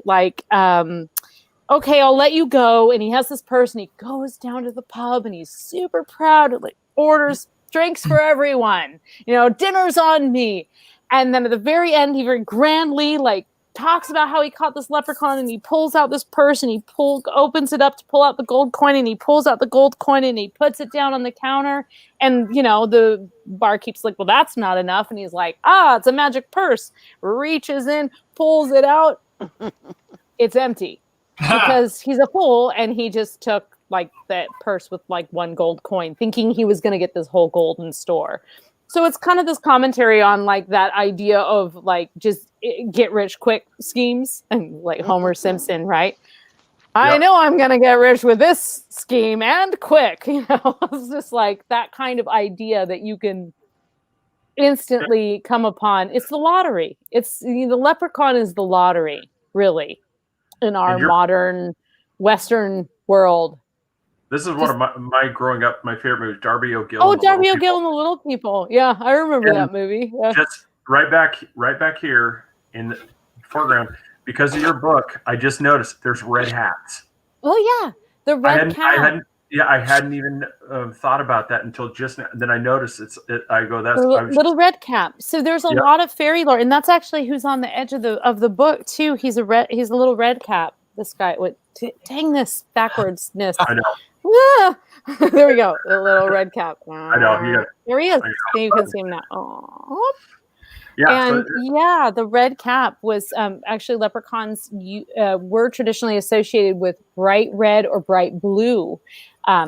okay, I'll let you go. And he has this purse, and he goes down to the pub, and he's super proud and orders drinks for everyone. Dinner's on me. And then at the very end, he very grandly talks about how he caught this leprechaun, and he pulls out this purse, and he opens it up to pull out the gold coin, and he pulls out the gold coin, and he puts it down on the counter. And the barkeep's like, well, that's not enough. And he's like, it's a magic purse. Reaches in, pulls it out. It's empty. Because he's a fool, and he just took that purse with one gold coin, thinking he was going to get this whole golden store. So it's kind of this commentary on that idea of just get rich quick schemes, and Homer Simpson, right? Yep. I know I'm going to get rich with this scheme, and quick. It's just that kind of idea that you can instantly come upon. It's the lottery. It's the leprechaun is the lottery, really. In our modern Western world. This is one of my growing up, my favorite movie, Darby O'Gill. Oh, Darby O'Gill and the Little People. Yeah, I remember that movie. Yeah. Just right back here in the foreground, because of your book, I just noticed there's red hats. Oh yeah, the red cap. I hadn't even thought about that until just now. Then I noticed I go, that's little red cap. So there's a lot of fairy lore, and that's actually who's on the edge of the book too. He's a little red cap. This guy with Dang this backwardsness. I know. Ah! There we go. The little red cap. I know. There he is. You can see him now. Oh. Yeah. And the red cap was actually leprechauns were traditionally associated with bright red or bright blue.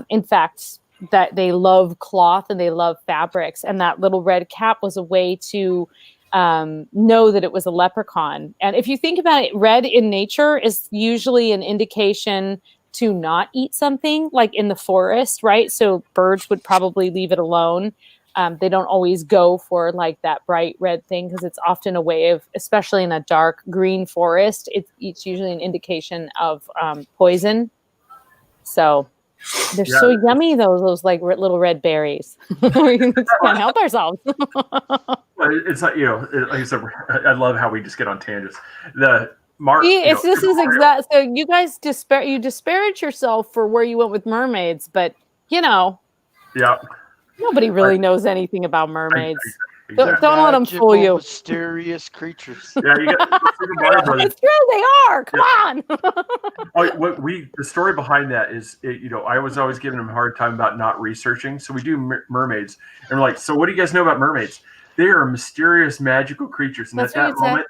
In fact, that they love cloth and they love fabrics, and that little red cap was a way to know that it was a leprechaun. And if you think about it, red in nature is usually an indication to not eat something, like in the forest, right? So birds would probably leave it alone. They don't always go for like that bright red thing because it's often a way of, especially in a dark green forest, it's usually an indication of poison. So they're so yummy, those like little red berries. We just can't help ourselves. It's like, like I said, I love how we just get on tangents. This is exact. So you guys disparage yourself for where you went with mermaids, but yeah, nobody really knows anything about mermaids. Don't let them fool you. Mysterious creatures. Yeah, you got Super Mario Brothers. It's true, they are. Come on. The story behind that is, I was always giving them a hard time about not researching. So we do mermaids, and we're like, so what do you guys know about mermaids? They are mysterious, magical creatures, and at that moment.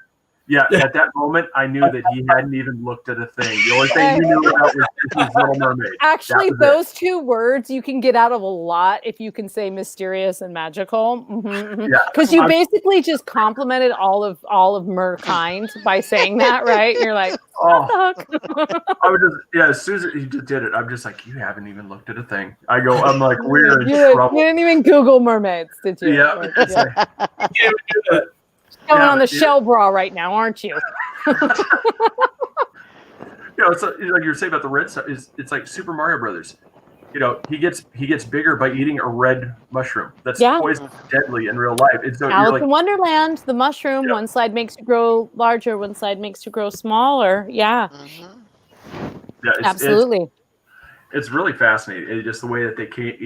Yeah, at that moment, I knew that he hadn't even looked at a thing. The only thing he knew about was his Little Mermaid. Actually, those two words you can get out of a lot if you can say mysterious and magical. Mm-hmm. Yeah, because you basically just complimented all of merkind by saying that, right? You're like, what the fuck? I would just, as soon as he just did it, I'm just like, you haven't even looked at a thing. I'm like, we're in trouble. You didn't even Google mermaids, did you? Yeah. Going on the shell bra right now, aren't you? It's like you were saying about the red stuff. It's like Super Mario Brothers. He gets bigger by eating a red mushroom. That's poison, deadly in real life. It's Alice in Wonderland, the mushroom. One side makes you grow larger, one side makes you grow smaller. Yeah. Mm-hmm. Yeah, absolutely. It's really fascinating. It's just the way that they can't,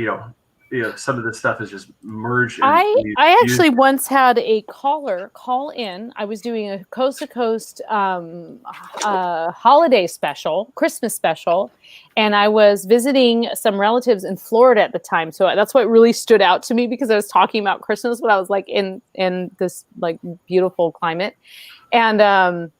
some of this stuff is just merged. I actually once had a caller call in. I was doing a coast to coast holiday special, Christmas special, and I was visiting some relatives in Florida at the time. So that's what really stood out to me, because I was talking about Christmas when I was like in this like beautiful climate, and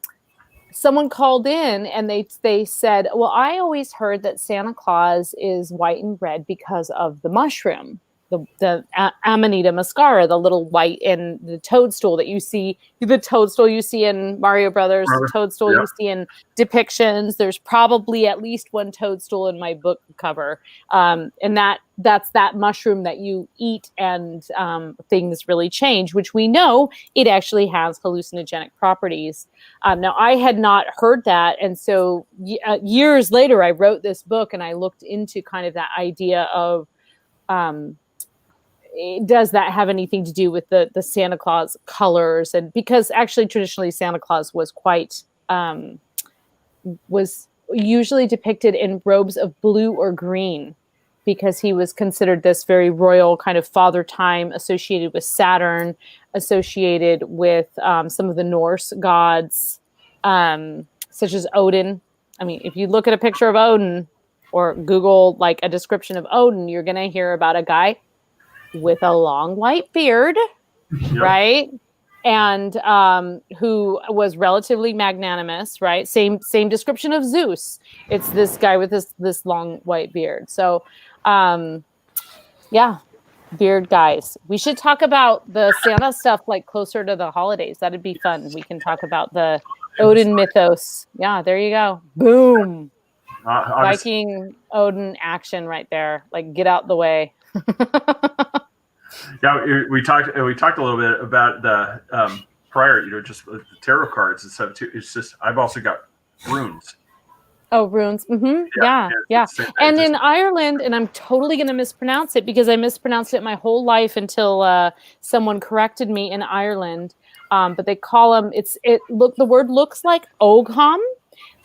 someone called in and they said, well, I always heard that Santa Claus is white and red because of the mushroom, the Amanita muscara, the little white, and the toadstool that you see, the toadstool you see in Mario Brothers, the toadstool you see in depictions. There's probably at least one toadstool in my book cover. And that's that mushroom that you eat and things really change, which we know it actually has hallucinogenic properties. Now, I had not heard that. And so years later, I wrote this book and I looked into kind of that idea of, does that have anything to do with the Santa Claus colors? And because actually traditionally Santa Claus was quite, was usually depicted in robes of blue or green, because he was considered this very royal kind of father time, associated with Saturn, associated with some of the Norse gods, such as Odin. I mean, if you look at a picture of Odin or Google like a description of Odin, you're going to hear about a guy with a long white beard, right? And who was relatively magnanimous, right? Same description of Zeus. It's this guy with this long white beard. So, beard guys. We should talk about the Santa stuff like closer to the holidays. That'd be fun. We can talk about the Odin mythos. Yeah, there you go. Boom. Viking Odin action right there. Like, get out the way. Yeah, we talked a little bit about the prior, just the tarot cards and stuff too. It's just, I've also got runes. Oh, runes. Mm-hmm. Yeah. And in Ireland, and I'm totally going to mispronounce it because I mispronounced it my whole life until someone corrected me in Ireland. But they call them, the word looks like Ogham,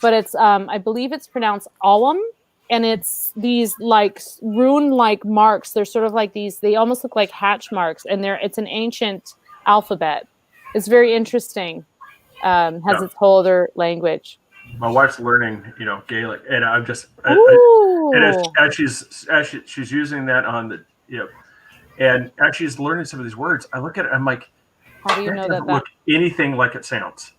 but it's, I believe it's pronounced Ogham. And it's these like rune-like marks. They're sort of like these, they almost look like hatch marks. And it's an ancient alphabet. It's very interesting. Has its whole other language. my wife's learning, Gaelic, and I'm just, she's using that on the, and as she's learning some of these words, I look at it, I'm like, how do you know that? Look anything like it sounds.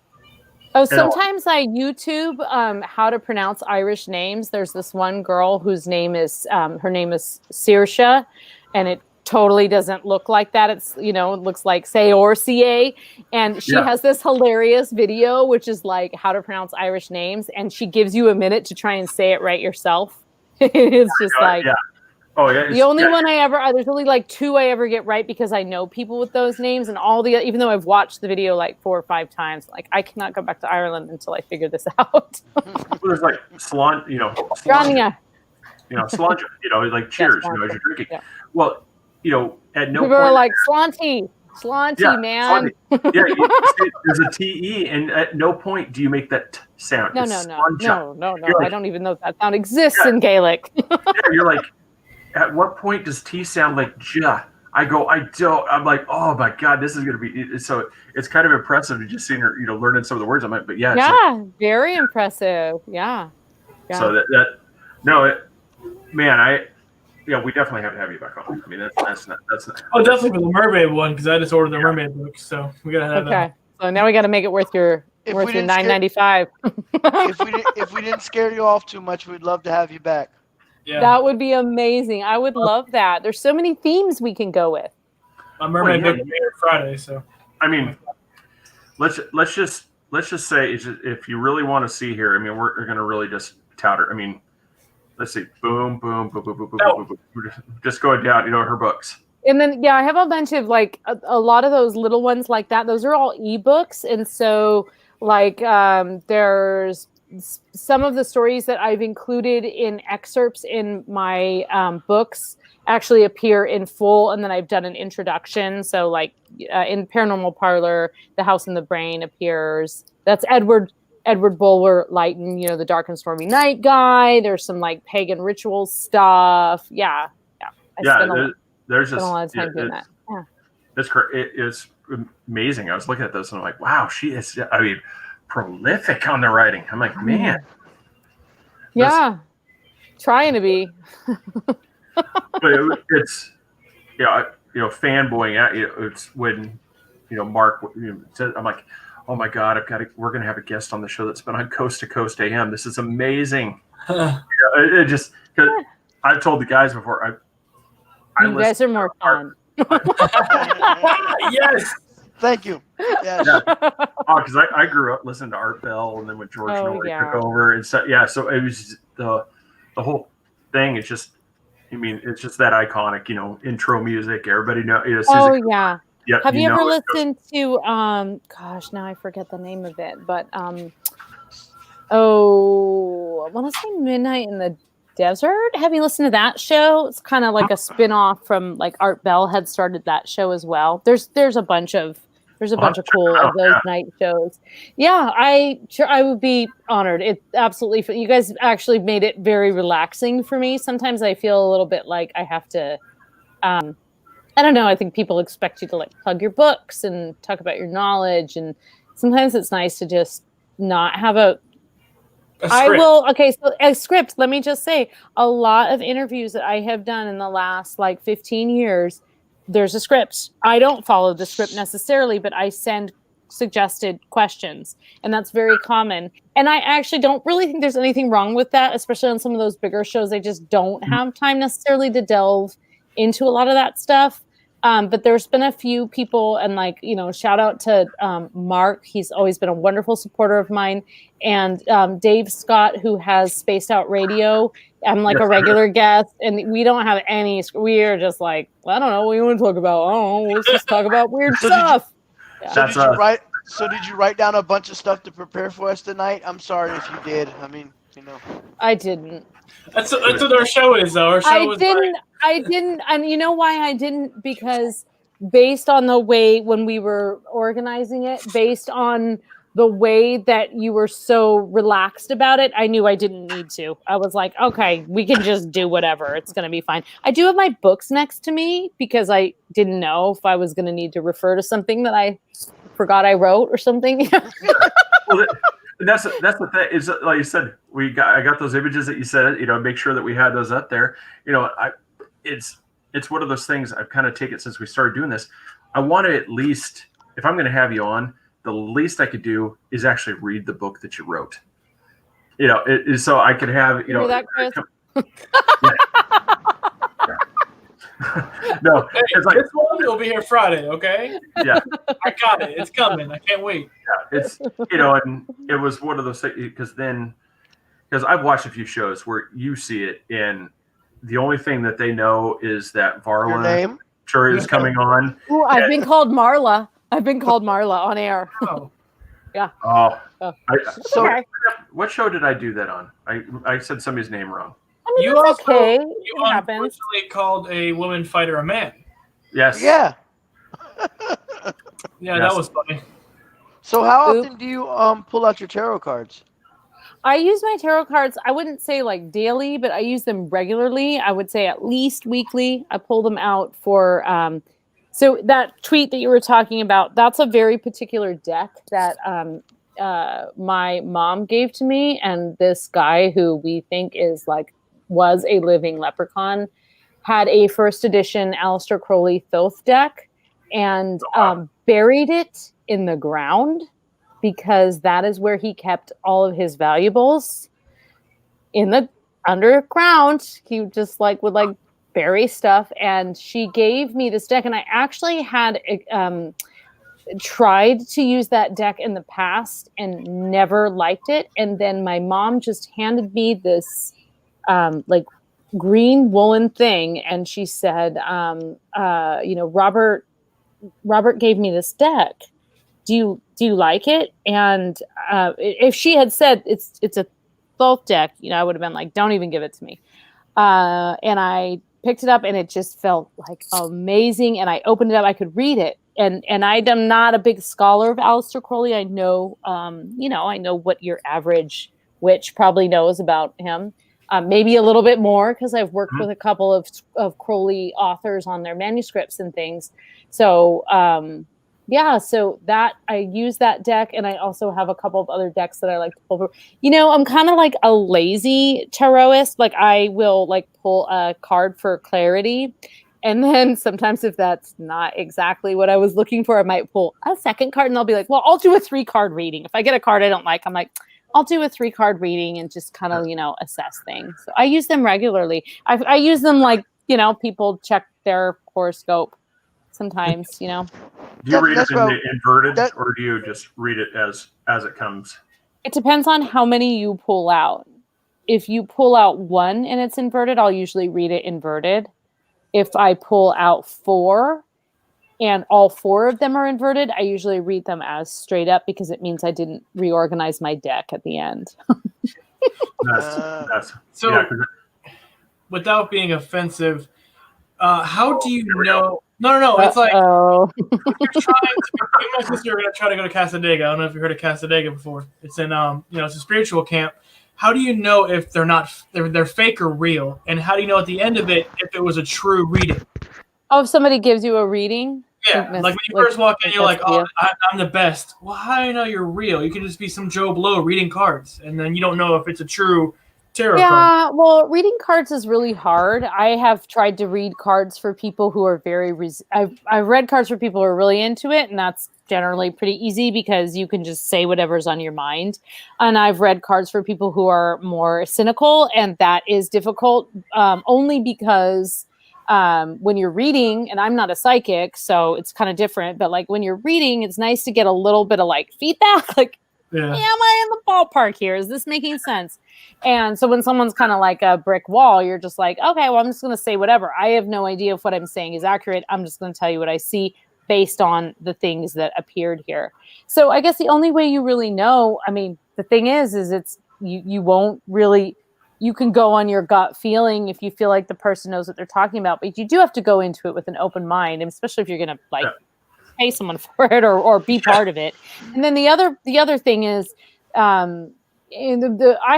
Oh, sometimes I YouTube how to pronounce Irish names. There's this one girl whose name is her name is Saoirse, and it totally doesn't look like that. It's it looks like Saoirse, and she has this hilarious video which is like how to pronounce Irish names, and she gives you a minute to try and say it right yourself. It's just like the only one there's only like 2 I ever get right because I know people with those names, and all the even though I've watched the video like 4 or 5 times, like I cannot go back to Ireland until I figure this out. Well, there's like Slanja, like cheers, as you're drinking. Yeah. Well, at no people point are like Slanty, man. There's a TE, and at no point do you make that sound. No. I don't even know that sound exists in Gaelic. You're like, at what point does T sound like J? I go, I don't. I'm like, oh my God, this is gonna be. So it's kind of impressive to just seeing her, learning some of the words. I'm like, but very impressive. Yeah. So we definitely have to have you back on. I mean, that's not. Oh, definitely for the mermaid one because I just ordered the mermaid book, so we gotta have that. Okay, so now we got to make it worth your $9.95. If we didn't scare you off too much, we'd love to have you back. Yeah. That would be amazing. I would love that. There's so many themes we can go with. My mermaid book is Friday, so I mean, let's just say if you really want to see here, I mean, we're gonna really just tout her. I mean, let's see, boom, boom, boom, boom, boom, boom, boom, boom, boom. Just going down, her books. And then I have a bunch of like a lot of those little ones like that. Those are all ebooks, and so like there's some of the stories that I've included in excerpts in my books actually appear in full, and then I've done an introduction. So like in Paranormal Parlor, The House in the Brain appears. That's Edward Bulwer Lytton, the Dark and Stormy Night guy. There's some like pagan ritual stuff. Yeah. There's just a lot of time doing that. Yeah. It's amazing. I was looking at this and I'm like, wow, she is. I mean, prolific on the writing. I'm like, man. Yeah, trying to be. But it's fanboying at it's when Mark said, I'm like, oh my God, we're gonna have a guest on the show that's been on Coast to Coast AM. This is amazing. It just because I've told the guys before. You guys are more fun. Yes. Thank you. Yes. Because I grew up listening to Art Bell, and then when George Norrie took over, and so so it was the whole thing. It's just, it's just that iconic, intro music. Everybody knows. Yeah. Yep, have you ever listened to gosh, now I forget the name of it, but I want to say Midnight in the Desert. Have you listened to that show? It's kind of like a spin-off from like Art Bell had started that show as well. There's a bunch of cool of those night shows. Yeah, I would be honored. It absolutely. You guys actually made it very relaxing for me. Sometimes I feel a little bit like I have to. I don't know. I think people expect you to like plug your books and talk about your knowledge, and sometimes it's nice to just not have a so a script. Let me just say, a lot of interviews that I have done in the last like 15 years, there's a script. I don't follow the script necessarily, but I send suggested questions, and that's very common. And I actually don't really think there's anything wrong with that, especially on some of those bigger shows. I just don't have time necessarily to delve into a lot of that stuff. But there's been a few people, and like, shout out to Mark. He's always been a wonderful supporter of mine. And Dave Scott, who has Spaced Out Radio. I'm like a regular guest, and we don't have any. We are just like, I don't know what you want to talk about. I don't know. Let's just talk about weird stuff. Did you write down a bunch of stuff to prepare for us tonight? I'm sorry if you did. I mean, I didn't. That's what our show is, though. I didn't, and you know why I didn't? Because based on the way when we were organizing it, based on the way that you were so relaxed about it, I knew I didn't need to. I was like, okay, we can just do whatever. It's going to be fine. I do have my books next to me because I didn't know if I was going to need to refer to something that I forgot I wrote or something. Well, that's the thing is, like you said, I got those images that you said, make sure that we had those up there. It's one of those things I've kind of taken since we started doing this. I want to at least, if I'm going to have you on, the least I could do is actually read the book that you wrote. So I could have, Hear that, Chris? No, it's like this one will be here Friday, okay? Yeah, I got it. It's coming. I can't wait. Yeah, it's and it was one of those things because I've watched a few shows where you see it, and the only thing that they know is that Varla sure is coming on. Ooh, I've been called Marla. I've been called Marla on air. Oh. Yeah. Oh. Okay. What show did I do that on? I said somebody's name wrong. I mean, You that's also, okay. You It happens. unfortunately called a woman fighter a man. Yes. Yeah. Yeah, Yes. that was funny. So how often do you pull out your tarot cards? I use my tarot cards, I wouldn't say like daily, but I use them regularly. I would say at least weekly. I pull them out for so that tweet that you were talking about, that's a very particular deck that my mom gave to me, and this guy who we think was a living leprechaun had a first edition Aleister Crowley Thoth deck and buried it in the ground because that is where he kept all of his valuables in the underground. He just would bury stuff, and she gave me this deck, and I actually had tried to use that deck in the past and never liked it. And then my mom just handed me this green woolen thing, and she said, Robert gave me this deck. Do you like it? And if she had said it's a Thoth deck, I would have been like, don't even give it to me. And I picked it up, and it just felt like amazing. And I opened it up, I could read it. And I'm not a big scholar of Aleister Crowley. I know, I know what your average witch probably knows about him. Maybe a little bit more because I've worked with a couple of Crowley authors on their manuscripts and things. So, so that I use that deck, and I also have a couple of other decks that I like to pull through. I'm kind of like a lazy tarotist. Like I will pull a card for clarity. And then sometimes if that's not exactly what I was looking for, I might pull a second card, and I'll be like, well, I'll do a 3-card reading. If I get a card I don't like, I'm like, I'll do a 3-card reading and just kind of, assess things. So I use them regularly. I use them people check their horoscope sometimes, Do you read it in the inverted, or do you just read it as it comes? It depends on how many you pull out. If you pull out one and it's inverted, I'll usually read it inverted. If I pull out 4 and all 4 of them are inverted, I usually read them as straight up because it means I didn't reorganize my deck at the end. Without being offensive, how do you know? No. It's like my sister are going to try to go to Casadega. I don't know if you heard of Casadega before. It's in it's a spiritual camp. How do you know if they're fake or real? And how do you know at the end of it if it was a true reading? Oh, if somebody gives you a reading? Yeah, like when you first walk in, you're like, oh, I'm the best. Well, how do you know you're real? You can just be some Joe Blow reading cards, and then you don't know if it's a true tarot card. Yeah, well, reading cards is really hard. I have tried to read cards for people who are I've read cards for people who are really into it, and that's generally pretty easy because you can just say whatever's on your mind. And I've read cards for people who are more cynical, and that is difficult only because when you're reading, and I'm not a psychic, so it's kind of different, but when you're reading, it's nice to get a little bit of feedback, am I in the ballpark here? Is this making sense? And so when someone's kind of like a brick wall, you're just like, okay, well, I'm just going to say whatever. I have no idea if what I'm saying is accurate. I'm just going to tell you what I see based on the things that appeared here. So I guess the only way you really know, the thing is it's, you won't really, you can go on your gut feeling if you feel like the person knows what they're talking about, but you do have to go into it with an open mind, and especially if you're going to pay someone for it or be part of it. And then the other thing is, I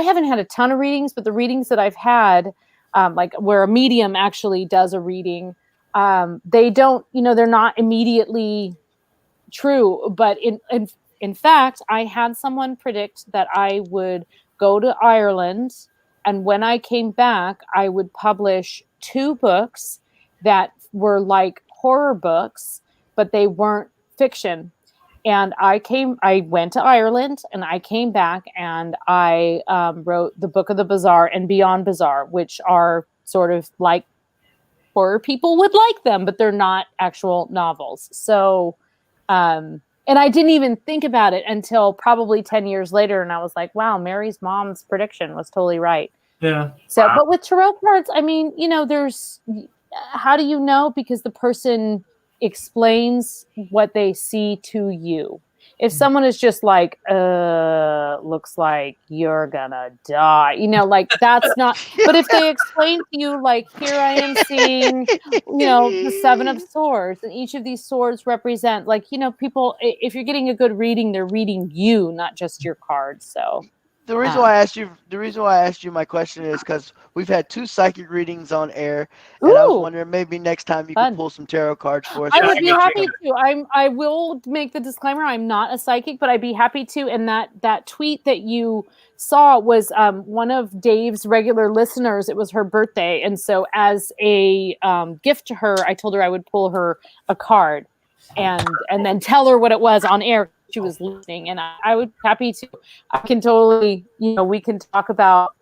haven't had a ton of readings, but the readings that I've had, where a medium actually does a reading, they don't, they're not immediately true, but in In fact, I had someone predict that I would go to Ireland, and when I came back, I would publish 2 books that were like horror books, but they weren't fiction. And I went to Ireland, and I came back, and I wrote The Book of the Bazaar and Beyond Bazaar, which are sort of like horror people would like them, but they're not actual novels. So, and I didn't even think about it until probably 10 years later. And I was like, wow, Mary's mom's prediction was totally right. Yeah. So, but with tarot cards, I mean, how do you know? Because the person explains what they see to you. If someone is just like, looks like you're gonna die, like that's not. But if they explain to you, like, here I am seeing, the 7 of Swords, and each of these swords represent, like, people. If you're getting a good reading, they're reading you, not just your cards. So. The reason why I asked you my question is because we've had 2 psychic readings on air, and I was wondering maybe next time you could pull some tarot cards for us. I would be happy to. I will make the disclaimer: I'm not a psychic, but I'd be happy to. And that tweet that you saw was one of Dave's regular listeners. It was her birthday, and so as a gift to her, I told her I would pull her a card, and then tell her what it was on air. She was listening, and I would be happy to. I can totally, we can talk about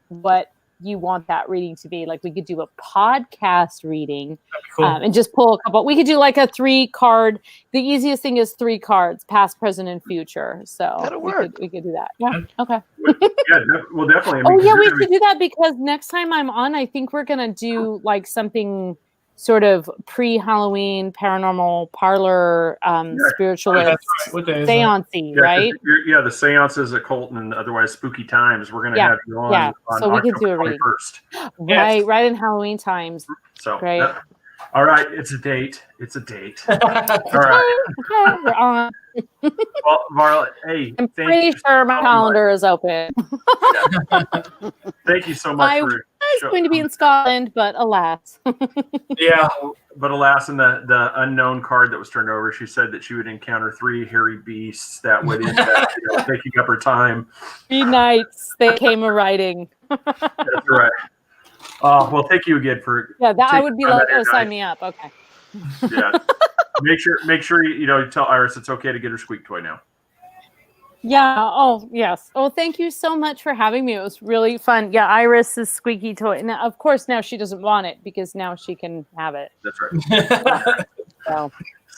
what you want that reading to be. Like, we could do a podcast reading, cool. And just pull a couple. We could do like a 3-card. The easiest thing is 3 cards: past, present, and future. So that'll work. We could do that. Yeah. Okay. Well, definitely. I mean, we could do that, because next time I'm on, I think we're gonna do like something sort of pre-Halloween paranormal parlor spiritualist seance-y, right? The seances, occult, and otherwise spooky times. We're going to have you on so we could do a reading. Right in Halloween times. So great. All right, it's a date. All right. Okay, we're on. Well, Varla, hey, I'm pretty sure my calendar is open. Thank you so much. I was going to be in Scotland, but alas. Yeah, but alas, in the unknown card that was turned over, she said that she would encounter 3 hairy beasts that would end up taking up her time. 3 nights they came a riding. That's right. Well, thank you again for. Yeah, that I would be like, sign me up. Okay. Yeah. Make sure you tell Iris it's okay to get her squeak toy now. Yeah. Oh, yes. Oh, thank you so much for having me. It was really fun. Yeah, Iris's squeaky toy. Now, of course, now she doesn't want it because now she can have it. That's right.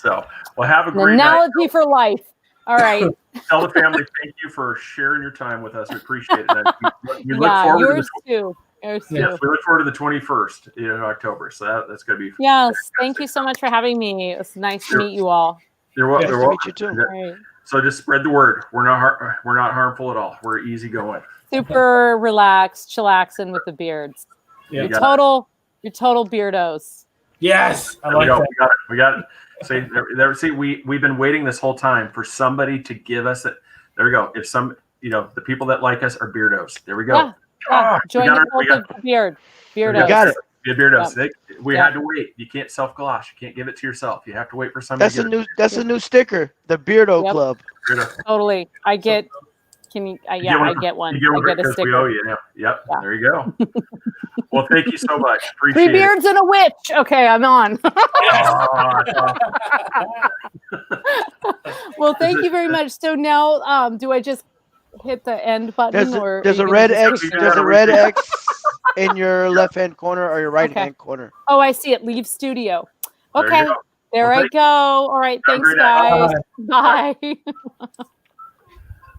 So, well, have a great analogy night. For life. All right. Tell the family thank you for sharing your time with us. We appreciate it. We look forward yours to too. Yes, we look forward to the 21st in October. So that's going to be. Yes, thank you so much for having me. It's nice to meet you all. You're welcome. Nice to meet you too. Right. So just spread the word. We're not harmful at all. We're easy going. Super relaxed, chillaxing with the beards. Yeah. You're total beardos. Yes, I like that. We got it. See, we've been waiting this whole time for somebody to give us it. There we go. If the people that like us are beardos. There we go. Yeah. Join the cult of beardos. We got it. Yeah, beardos. Yep. We had to wait. You can't self-gloss. You can't give it to yourself. You have to wait for somebody. That's a new sticker. The Beardo Club. Totally. I get. Can you? I get one. I get a sticker. We owe you now. Yep. Yeah. There you go. Well, thank you so much. Appreciate 3 beards and a witch. Okay, I'm on. Well, thank you very much. So now, do I just hit the end button, there's a red X? There's a red X in your left-hand corner or your right-hand corner. Oh, I see it. Leave studio. Okay. There I go. All right. Thanks, guys. Bye.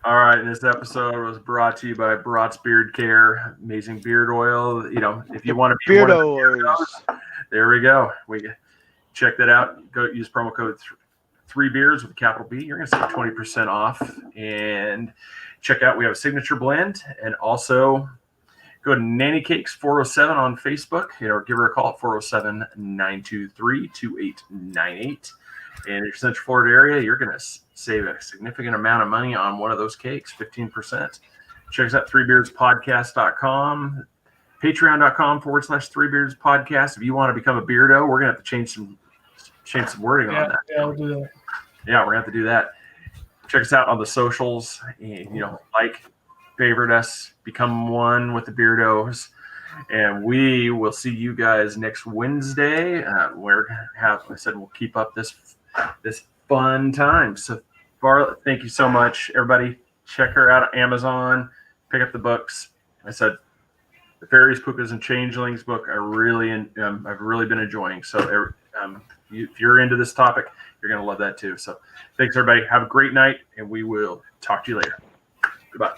All right. This episode was brought to you by Broad's Beard Care, amazing beard oil. If you want to be Beardo oils, there we go. Check that out. Go use promo code 3beards with a capital B. You're going to save 20% off. And check out, we have a signature blend, and also go to Nanny Cakes 407 on Facebook, or give her a call at 407-923-2898. And if you're Central Florida area, you're going to save a significant amount of money on one of those cakes, 15%. Check us out, 3beardspodcast.com, patreon.com/3beardspodcast. If you want to become a beardo, we're going to have to change some wording on that. Yeah, we'll do that. Yeah, we're going to have to do that. check us out on the socials. And, like, favorite us, become one with the Beardos. And we will see you guys next Wednesday. We're gonna have, like I said, we'll keep up this fun time. So, Varla, thank you so much, everybody. Check her out at Amazon. Pick up the books. I said, the Fairies, Pookas, and Changelings book. I've really been enjoying. So, if you're into this topic, you're gonna love that too. So, thanks everybody. Have a great night, and we will talk to you later. Goodbye.